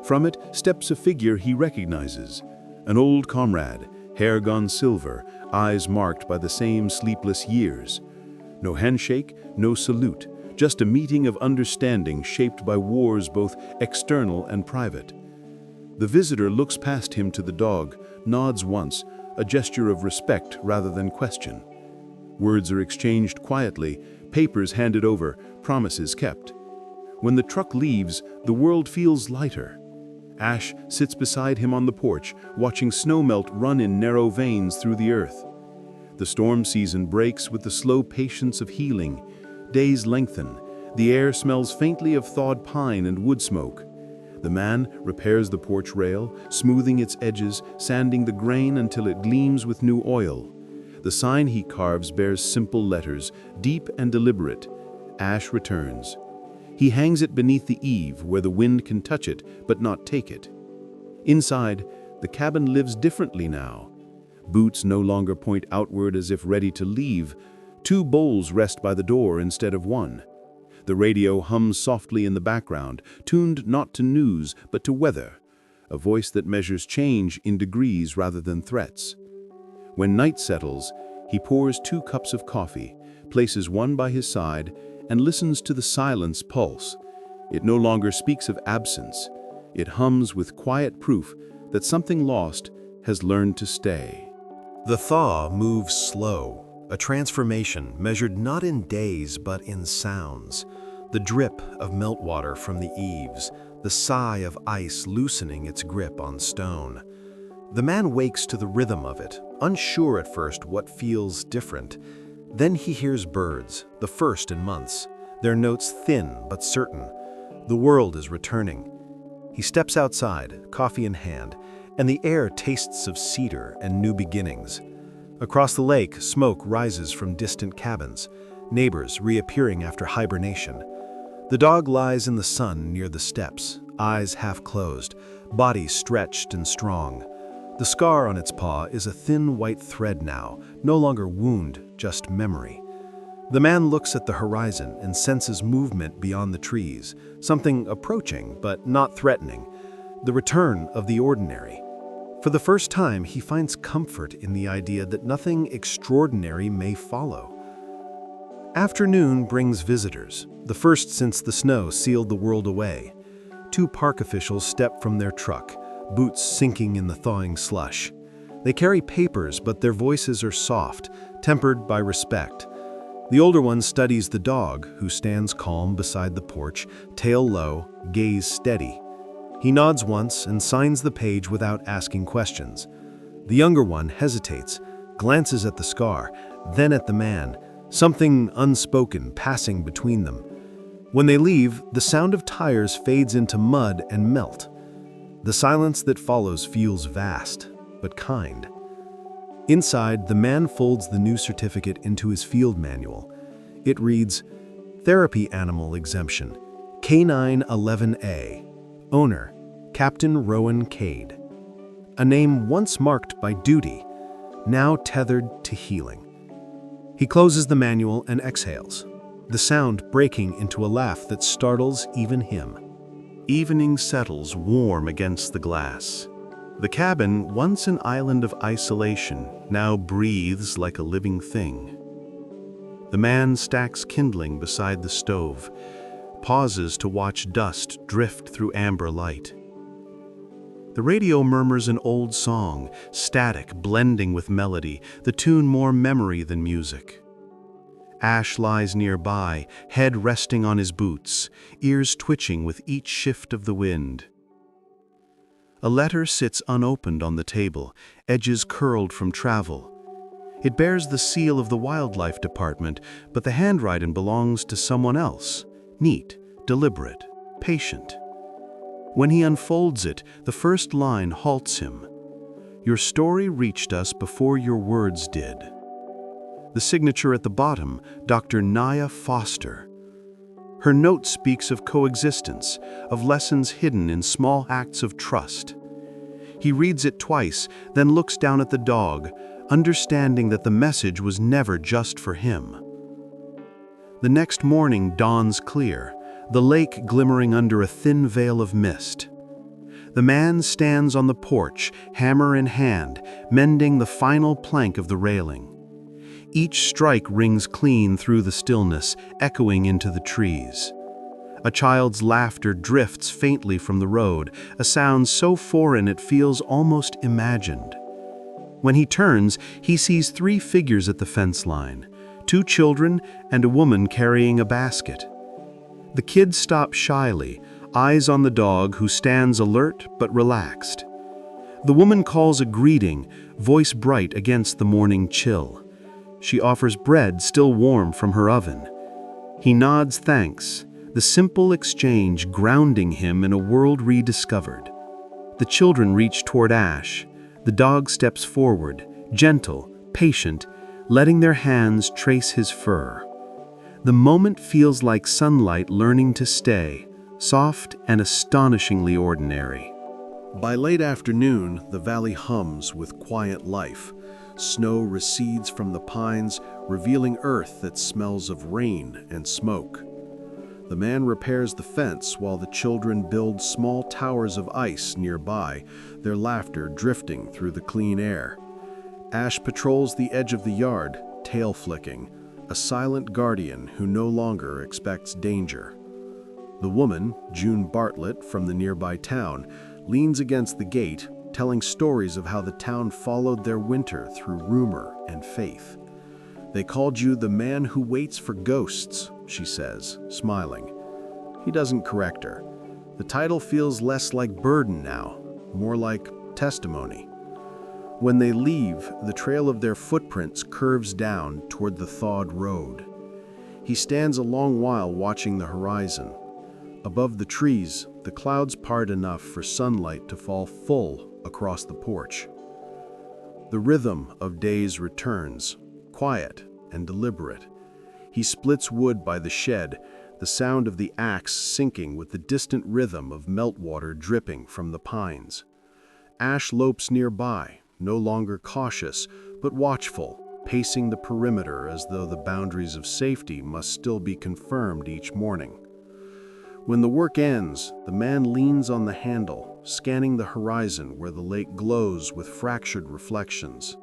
Speaker 6: From it steps a figure he recognizes, an old comrade, hair gone silver, eyes marked by the same sleepless years. No handshake, no salute, just a meeting of understanding shaped by wars both external and private. The visitor looks past him to the dog, nods once, a gesture of respect rather than question. Words are exchanged quietly, papers handed over, promises kept. When the truck leaves, the world feels lighter. Ash sits beside him on the porch, watching snowmelt run in narrow veins through the earth. The storm season breaks with the slow patience of healing. Days lengthen. The air smells faintly of thawed pine and wood smoke. The man repairs the porch rail, smoothing its edges, sanding the grain until it gleams with new oil. The sign he carves bears simple letters, deep and deliberate. Ash returns. He hangs it beneath the eave where the wind can touch it but not take it. Inside, the cabin lives differently now. Boots no longer point outward as if ready to leave. 2 bowls rest by the door instead of 1. The radio hums softly in the background, tuned not to news but to weather, a voice that measures change in degrees rather than threats. When night settles, he pours 2 cups of coffee, places one by his side, and listens to the silence pulse. It no longer speaks of absence. It hums with quiet proof that something lost has learned to stay.
Speaker 2: The thaw moves slow, a transformation measured not in days but in sounds. The drip of meltwater from the eaves, the sigh of ice loosening its grip on stone. The man wakes to the rhythm of it, unsure at first what feels different. Then he hears birds, the first in months, their notes thin but certain. The world is returning. He steps outside, coffee in hand, and the air tastes of cedar and new beginnings. Across the lake, smoke rises from distant cabins, neighbors reappearing after hibernation. The dog lies in the sun near the steps, eyes half closed, body stretched and strong. The scar on its paw is a thin white thread now, no longer wound, just memory. The man looks at the horizon and senses movement beyond the trees, something approaching but not threatening, the return of the ordinary. For the first time, he finds comfort in the idea that nothing extraordinary may follow. Afternoon brings visitors, the first since the snow sealed the world away. 2 park officials step from their truck, boots sinking in the thawing slush. They carry papers, but their voices are soft, tempered by respect. The older one studies the dog, who stands calm beside the porch, tail low, gaze steady. He nods once and signs the page without asking questions. The younger one hesitates, glances at the scar, then at the man, something unspoken passing between them. When they leave, the sound of tires fades into mud and melt. The silence that follows feels vast, but kind. Inside, the man folds the new certificate into his field manual. It reads, Therapy Animal Exemption, K9 11A. Owner, Captain Rowan Cade. A name once marked by duty, now tethered to healing. He closes the manual and exhales, the sound breaking into a laugh that startles even him.
Speaker 1: Evening settles warm against the glass. The cabin, once an island of isolation, now breathes like a living thing. The man stacks kindling beside the stove, pauses to watch dust drift through amber light. The radio murmurs an old song, static blending with melody, the tune more memory than music. Ash lies nearby, head resting on his boots, ears twitching with each shift of the wind. A letter sits unopened on the table, edges curled from travel. It bears the seal of the wildlife department, but the handwriting belongs to someone else. Neat, deliberate, patient. When he unfolds it, the first line halts him. Your story reached us before your words did. The signature at the bottom, Dr. Naya Foster. Her note speaks of coexistence, of lessons hidden in small acts of trust. He reads it twice, then looks down at the dog, understanding that the message was never just for him. The next morning dawns clear, the lake glimmering under a thin veil of mist. The man stands on the porch, hammer in hand, mending the final plank of the railing. Each strike rings clean through the stillness, echoing into the trees. A child's laughter drifts faintly from the road, a sound so foreign it feels almost imagined. When he turns, he sees 3 figures at the fence line, 2 children and a woman carrying a basket. The kids stop shyly, eyes on the dog who stands alert but relaxed. The woman calls a greeting, voice bright against the morning chill. She offers bread still warm from her oven. He nods thanks, the simple exchange grounding him in a world rediscovered. The children reach toward Ash. The dog steps forward, gentle, patient, letting their hands trace his fur. The moment feels like sunlight learning to stay, soft and astonishingly ordinary.
Speaker 5: By late afternoon, the valley hums with quiet life. Snow recedes from the pines, revealing earth that smells of rain and smoke. The man repairs the fence while the children build small towers of ice nearby, their laughter drifting through the clean air. Ash patrols the edge of the yard, tail flicking, a silent guardian who no longer expects danger. The woman, June Bartlett from the nearby town, leans against the gate, telling stories of how the town followed their winter through rumor and faith. "They called you the man who waits for ghosts," she says, smiling. He doesn't correct her. The title feels less like burden now, more like testimony. When they leave, the trail of their footprints curves down toward the thawed road. He stands a long while watching the horizon. Above the trees, the clouds part enough for sunlight to fall full across the porch. The rhythm of days returns, quiet and deliberate. He splits wood by the shed, the sound of the axe syncing with the distant rhythm of meltwater dripping from the pines. Ash lopes nearby, no longer cautious, but watchful, pacing the perimeter as though the boundaries of safety must still be confirmed each morning. When the work ends, the man leans on the handle, scanning the horizon where the lake glows with fractured reflections.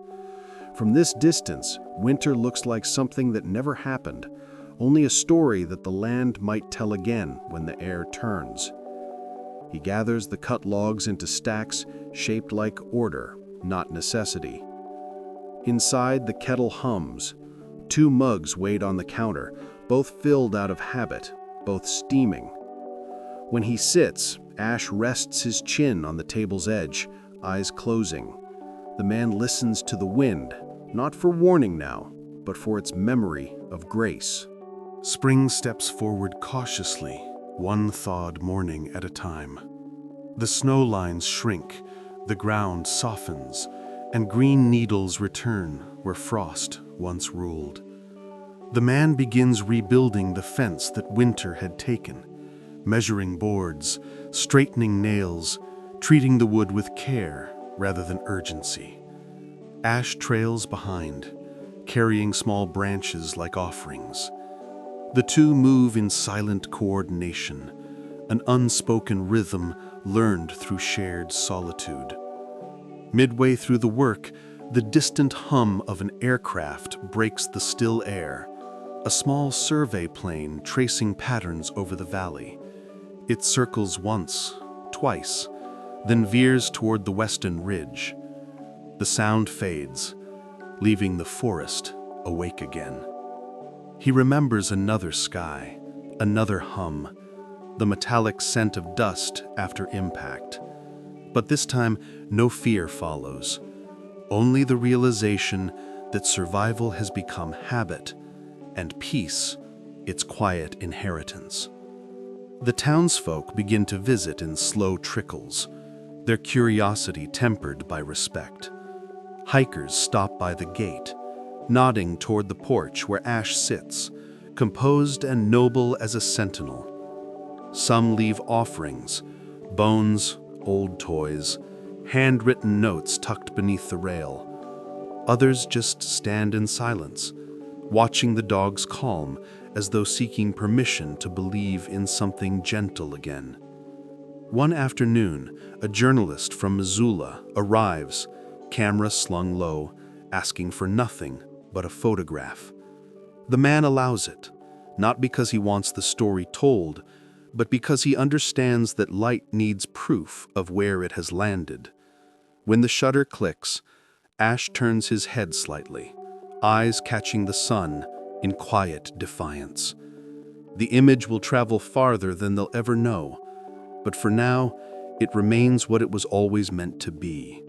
Speaker 5: From this distance, winter looks like something that never happened, only a story that the land might tell again when the air turns. He gathers the cut logs into stacks shaped like order, not necessity. Inside, the kettle hums. 2 mugs wait on the counter, both filled out of habit, both steaming. When he sits, Ash rests his chin on the table's edge, eyes closing. The man listens to the wind, not for warning now, but for its memory of grace.
Speaker 3: Spring steps forward cautiously, one thawed morning at a time. The snow lines shrink, the ground softens, and green needles return where frost once ruled. The man begins rebuilding the fence that winter had taken, measuring boards, straightening nails, treating the wood with care rather than urgency. Ash trails behind, carrying small branches like offerings. The two move in silent coordination, an unspoken rhythm learned through shared solitude. Midway through the work, the distant hum of an aircraft breaks the still air, a small survey plane tracing patterns over the valley. It circles once, twice, then veers toward the western ridge. The sound fades, leaving the forest awake again. He remembers another sky, another hum, the metallic scent of dust after impact. But this time, no fear follows, only the realization that survival has become habit, and peace its quiet inheritance. The townsfolk begin to visit in slow trickles, their curiosity tempered by respect. Hikers stop by the gate, nodding toward the porch where Ash sits, composed and noble as a sentinel. Some leave offerings, bones, old toys, handwritten notes tucked beneath the rail. Others just stand in silence, watching the dogs calm as though seeking permission to believe in something gentle again. One afternoon, a journalist from Missoula arrives, camera slung low, asking for nothing but a photograph. The man allows it, not because he wants the story told, but because he understands that light needs proof of where it has landed. When the shutter clicks, Ash turns his head slightly, eyes catching the sun in quiet defiance. The image will travel farther than they'll ever know, but for now, it remains what it was always meant to be,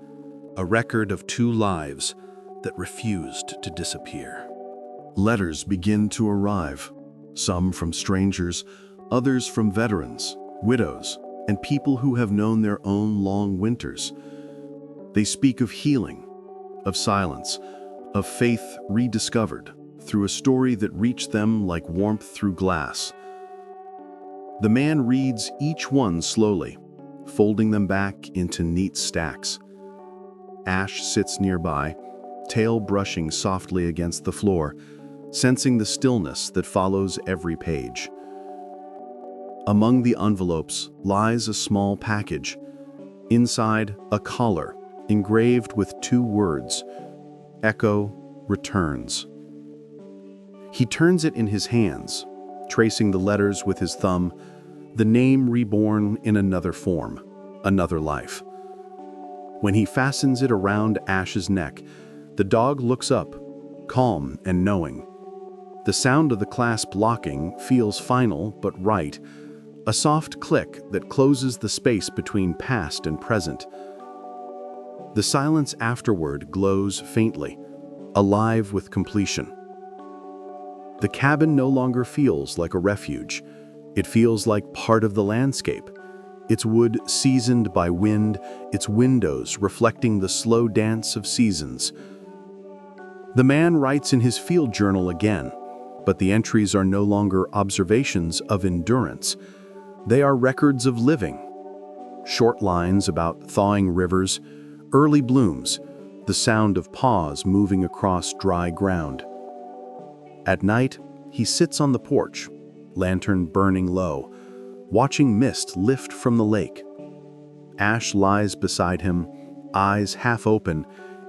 Speaker 3: a record of 2 lives that refused to disappear.
Speaker 5: Letters begin to arrive, some from strangers, others from veterans, widows, and people who have known their own long winters. They speak of healing, of silence, of faith rediscovered through a story that reached them like warmth through glass. The man reads each one slowly, folding them back into neat stacks. Ash sits nearby, tail brushing softly against the floor, sensing the stillness that follows every page. Among the envelopes lies a small package. Inside, a collar, engraved with 2 words, Echo Returns. He turns it in his hands, tracing the letters with his thumb, the name reborn in another form, another life. When he fastens it around Ash's neck, the dog looks up, calm and knowing. The sound of the clasp locking feels final but right, a soft click that closes the space between past and present. The silence afterward glows faintly, alive with completion. The cabin no longer feels like a refuge. It feels like part of the landscape, its wood seasoned by wind, its windows reflecting the slow dance of seasons. The man writes in his field journal again, but the entries are no longer observations of endurance. They are records of living. Short lines about thawing rivers, early blooms, the sound of paws moving across dry ground. At night, he sits on the porch, lantern burning low, watching mist lift from the lake. Ash lies beside him, eyes half open,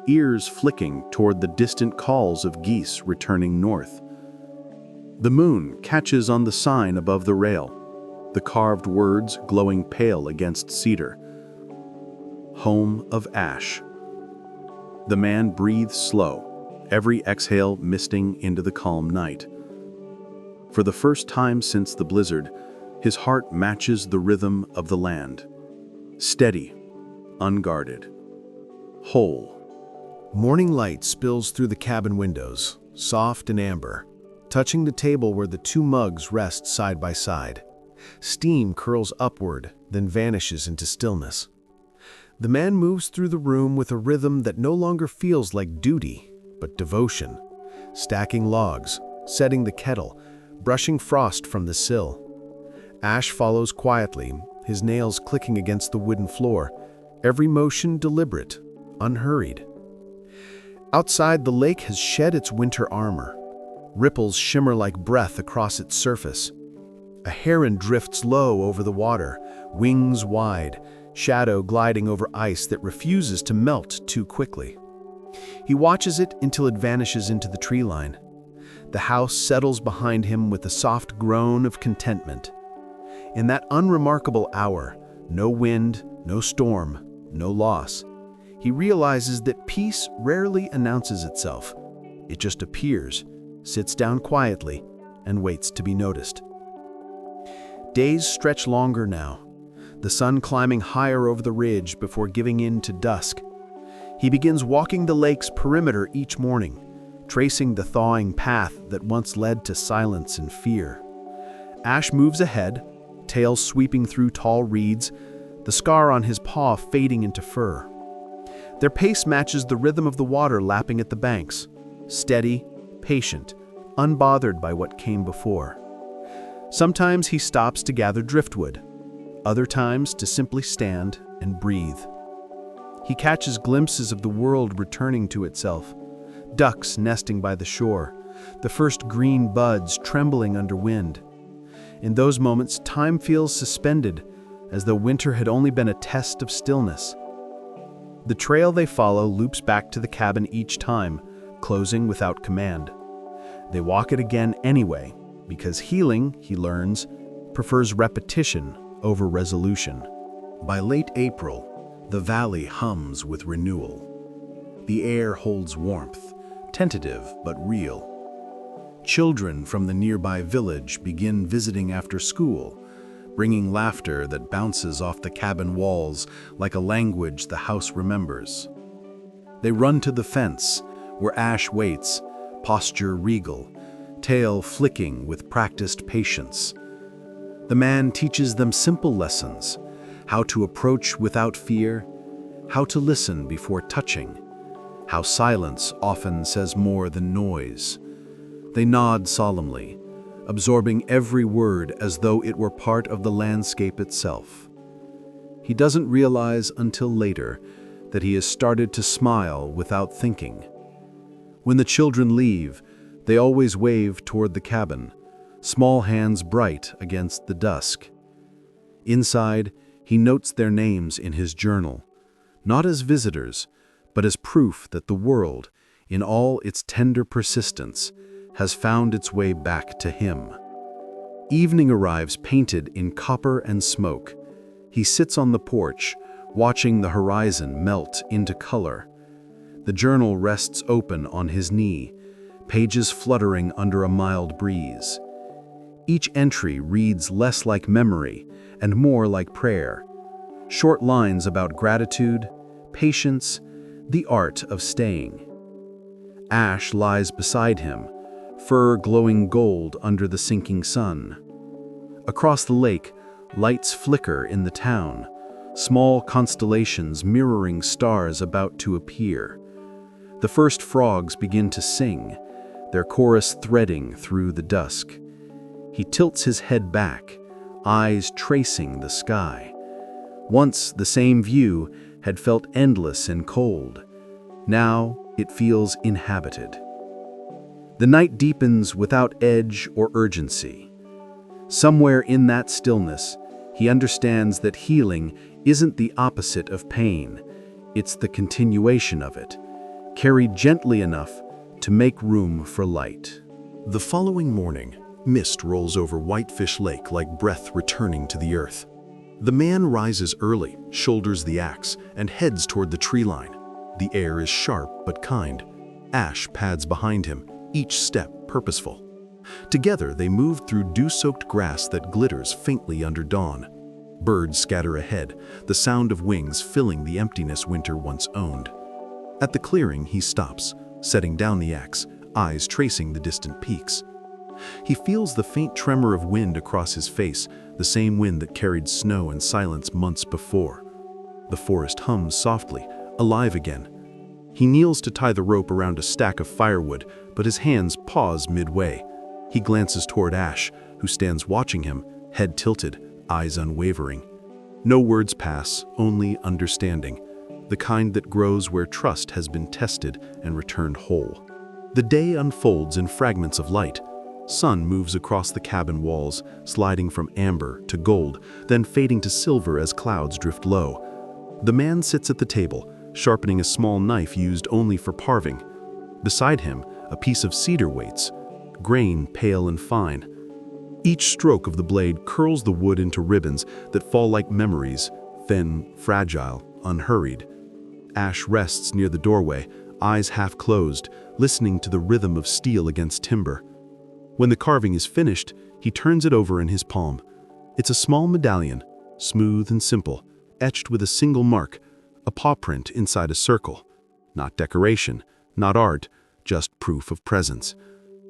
Speaker 5: ears flicking toward the distant calls of geese returning north. The moon catches on the sign above the rail, the carved words glowing pale against cedar. Home of Ash. The man breathes slow, every exhale misting into the calm night. For the first time since the blizzard, his heart matches the rhythm of the land. Steady, unguarded, whole.
Speaker 1: Morning light spills through the cabin windows, soft and amber, touching the table where the 2 mugs rest side by side. Steam curls upward, then vanishes into stillness. The man moves through the room with a rhythm that no longer feels like duty, but devotion, stacking logs, setting the kettle, brushing frost from the sill. Ash follows quietly, his nails clicking against the wooden floor, every motion deliberate, unhurried. Outside, the lake has shed its winter armor. Ripples shimmer like breath across its surface. A heron drifts low over the water, wings wide, shadow gliding over ice that refuses to melt too quickly. He watches it until it vanishes into the tree line. The house settles behind him with a soft groan of contentment. In that unremarkable hour, no wind, no storm, no loss, he realizes that peace rarely announces itself. It just appears, sits down quietly, and waits to be noticed. Days stretch longer now, the sun climbing higher over the ridge before giving in to dusk. He begins walking the lake's perimeter each morning, tracing the thawing path that once led to silence and fear. Ash moves ahead, tail sweeping through tall reeds, the scar on his paw fading into fur. Their pace matches the rhythm of the water lapping at the banks, steady, patient, unbothered by what came before. Sometimes he stops to gather driftwood, other times to simply stand and breathe. He catches glimpses of the world returning to itself, ducks nesting by the shore, the first green buds trembling under wind. In those moments, time feels suspended, as though winter had only been a test of stillness. The trail they follow loops back to the cabin each time, closing without command. They walk it again anyway, because healing, he learns, prefers repetition over resolution.
Speaker 5: By late April, the valley hums with renewal. The air holds warmth, tentative but real. Children from the nearby village begin visiting after school, bringing laughter that bounces off the cabin walls like a language the house remembers. They run to the fence, where Ash waits, posture regal, tail flicking with practiced patience. The man teaches them simple lessons, how to approach without fear, how to listen before touching, how silence often says more than noise. They nod solemnly, absorbing every word as though it were part of the landscape itself. He doesn't realize until later that he has started to smile without thinking, When the children leave, they always wave toward the cabin, small hands bright against the dusk. Inside, he notes their names in his journal, not as visitors, but as proof that the world, in all its tender persistence, has found its way back to him. Evening arrives painted in copper and smoke. He sits on the porch, watching the horizon melt into color. The journal rests open on his knee, pages fluttering under a mild breeze. Each entry reads less like memory and more like prayer. Short lines about gratitude, patience, the art of staying. Ash lies beside him, fur glowing gold under the sinking sun. Across the lake, lights flicker in the town, small constellations mirroring stars about to appear. The first frogs begin to sing, their chorus threading through the dusk. He tilts his head back, eyes tracing the sky. Once the same view had felt endless and cold. Now it feels inhabited. The night deepens without edge or urgency. Somewhere in that stillness, he understands that healing isn't the opposite of pain. It's the continuation of it, carried gently enough to make room for light.
Speaker 1: The following morning, mist rolls over Whitefish Lake like breath returning to the earth. The man rises early, shoulders the axe, and heads toward the tree line. The air is sharp but kind. Ash pads behind him, each step purposeful. Together they move through dew-soaked grass that glitters faintly under dawn. Birds scatter ahead, the sound of wings filling the emptiness winter once owned. At the clearing, he stops, setting down the axe, eyes tracing the distant peaks. He feels the faint tremor of wind across his face, the same wind that carried snow and silence months before. The forest hums softly, alive again. He kneels to tie the rope around a stack of firewood, but his hands pause midway. He glances toward Ash, who stands watching him, head tilted, eyes unwavering. No words pass, only understanding, the kind that grows where trust has been tested and returned whole. The day unfolds in fragments of light. Sun moves across the cabin walls, sliding from amber to gold, then fading to silver as clouds drift low. The man sits at the table, sharpening a small knife used only for carving. Beside him, a piece of cedar waits, grain pale and fine. Each stroke of the blade curls the wood into ribbons that fall like memories, thin, fragile, unhurried. Ash rests near the doorway, eyes half closed, listening to the rhythm of steel against timber. When the carving is finished, he turns it over in his palm. It's a small medallion, smooth and simple, etched with a single mark, a paw print inside a circle. Not decoration, not art, just proof of presence.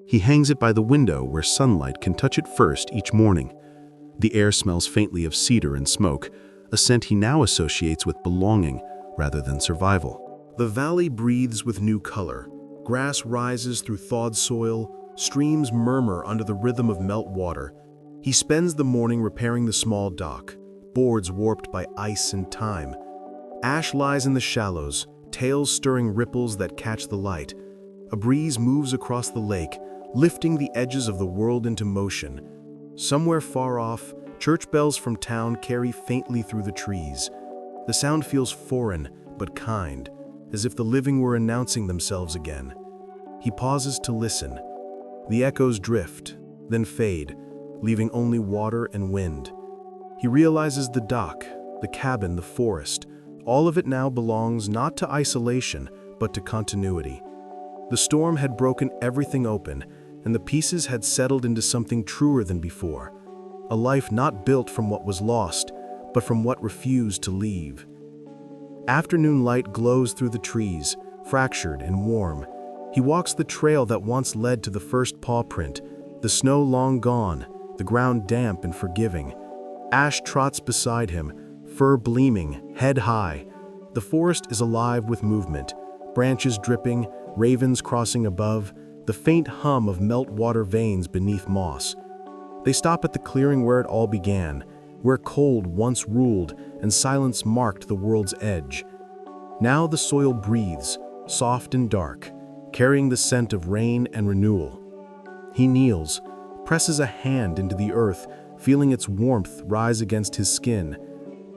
Speaker 1: He hangs it by the window where sunlight can touch it first each morning. The air smells faintly of cedar and smoke, a scent he now associates with belonging rather than survival.
Speaker 5: The valley breathes with new color. Grass rises through thawed soil, streams murmur under the rhythm of melt water. He spends the morning repairing the small dock, boards warped by ice and time. Ash lies in the shallows, tails stirring ripples that catch the light. A breeze moves across the lake, lifting the edges of the world into motion. Somewhere far off, church bells from town carry faintly through the trees. The sound feels foreign but kind, as if the living were announcing themselves again. He pauses to listen. The echoes drift, then fade, leaving only water and wind. He realizes the dock, the cabin, the forest. All of it now belongs not to isolation, but to continuity. The storm had broken everything open, and the pieces had settled into something truer than before. A life not built from what was lost, but from what refused to leave. Afternoon light glows through the trees, fractured and warm. He walks the trail that once led to the first paw print, the snow long gone, the ground damp and forgiving. Ash trots beside him, fur gleaming, head high. The forest is alive with movement, branches dripping, ravens crossing above, the faint hum of meltwater veins beneath moss. They stop at the clearing where it all began, where cold once ruled and silence marked the world's edge. Now the soil breathes, soft and dark,
Speaker 3: carrying the scent of rain and renewal. He kneels, presses a hand into the earth, feeling its warmth rise against his skin.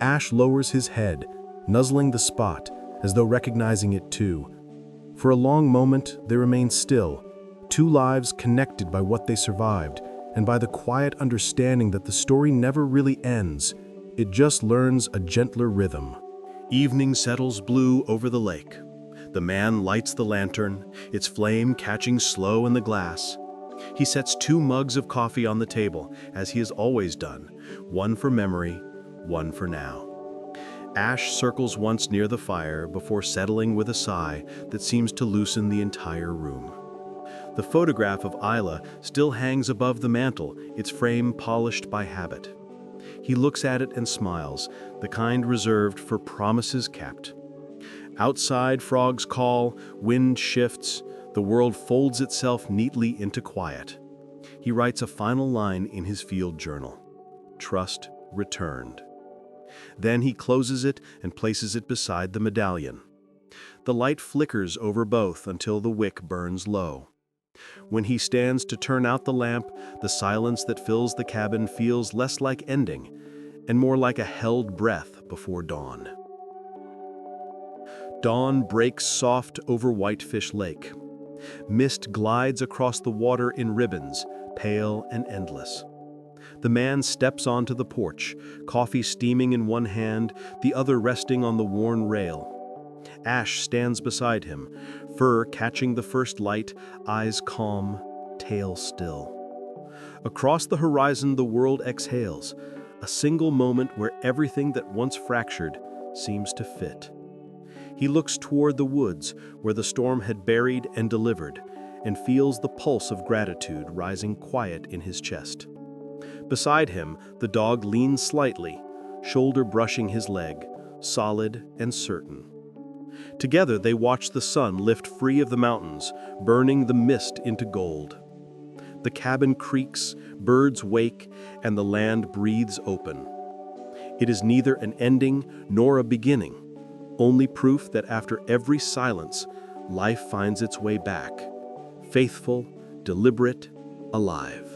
Speaker 3: Ash lowers his head, nuzzling the spot, as though recognizing it too. For a long moment, they remain still, two lives connected by what they survived, and by the quiet understanding that the story never really ends. It just learns a gentler rhythm.
Speaker 5: Evening settles blue over the lake. The man lights the lantern, its flame catching slow in the glass. He sets 2 mugs of coffee on the table, as he has always done, one for memory, one for now. Ash circles once near the fire before settling with a sigh that seems to loosen the entire room. The photograph of Isla still hangs above the mantel, its frame polished by habit. He looks at it and smiles, the kind reserved for promises kept. Outside, frogs call, wind shifts, the world folds itself neatly into quiet. He writes a final line in his field journal: "Trust returned." Then he closes it and places it beside the medallion. The light flickers over both until the wick burns low. When he stands to turn out the lamp, the silence that fills the cabin feels less like ending and more like a held breath before dawn. Dawn breaks soft over Whitefish Lake. Mist glides across the water in ribbons, pale and endless. The man steps onto the porch, coffee steaming in one hand, the other resting on the worn rail. Ash stands beside him, fur catching the first light, eyes calm, tail still. Across the horizon the world exhales, a single moment where everything that once fractured seems to fit. He looks toward the woods where the storm had buried and delivered, and feels the pulse of gratitude rising quiet in his chest. Beside him, the dog leans slightly, shoulder brushing his leg, solid and certain. Together they watch the sun lift free of the mountains, burning the mist into gold. The cabin creaks, birds wake, and the land breathes open. It is neither an ending nor a beginning, only proof that after every silence, life finds its way back, faithful, deliberate, alive.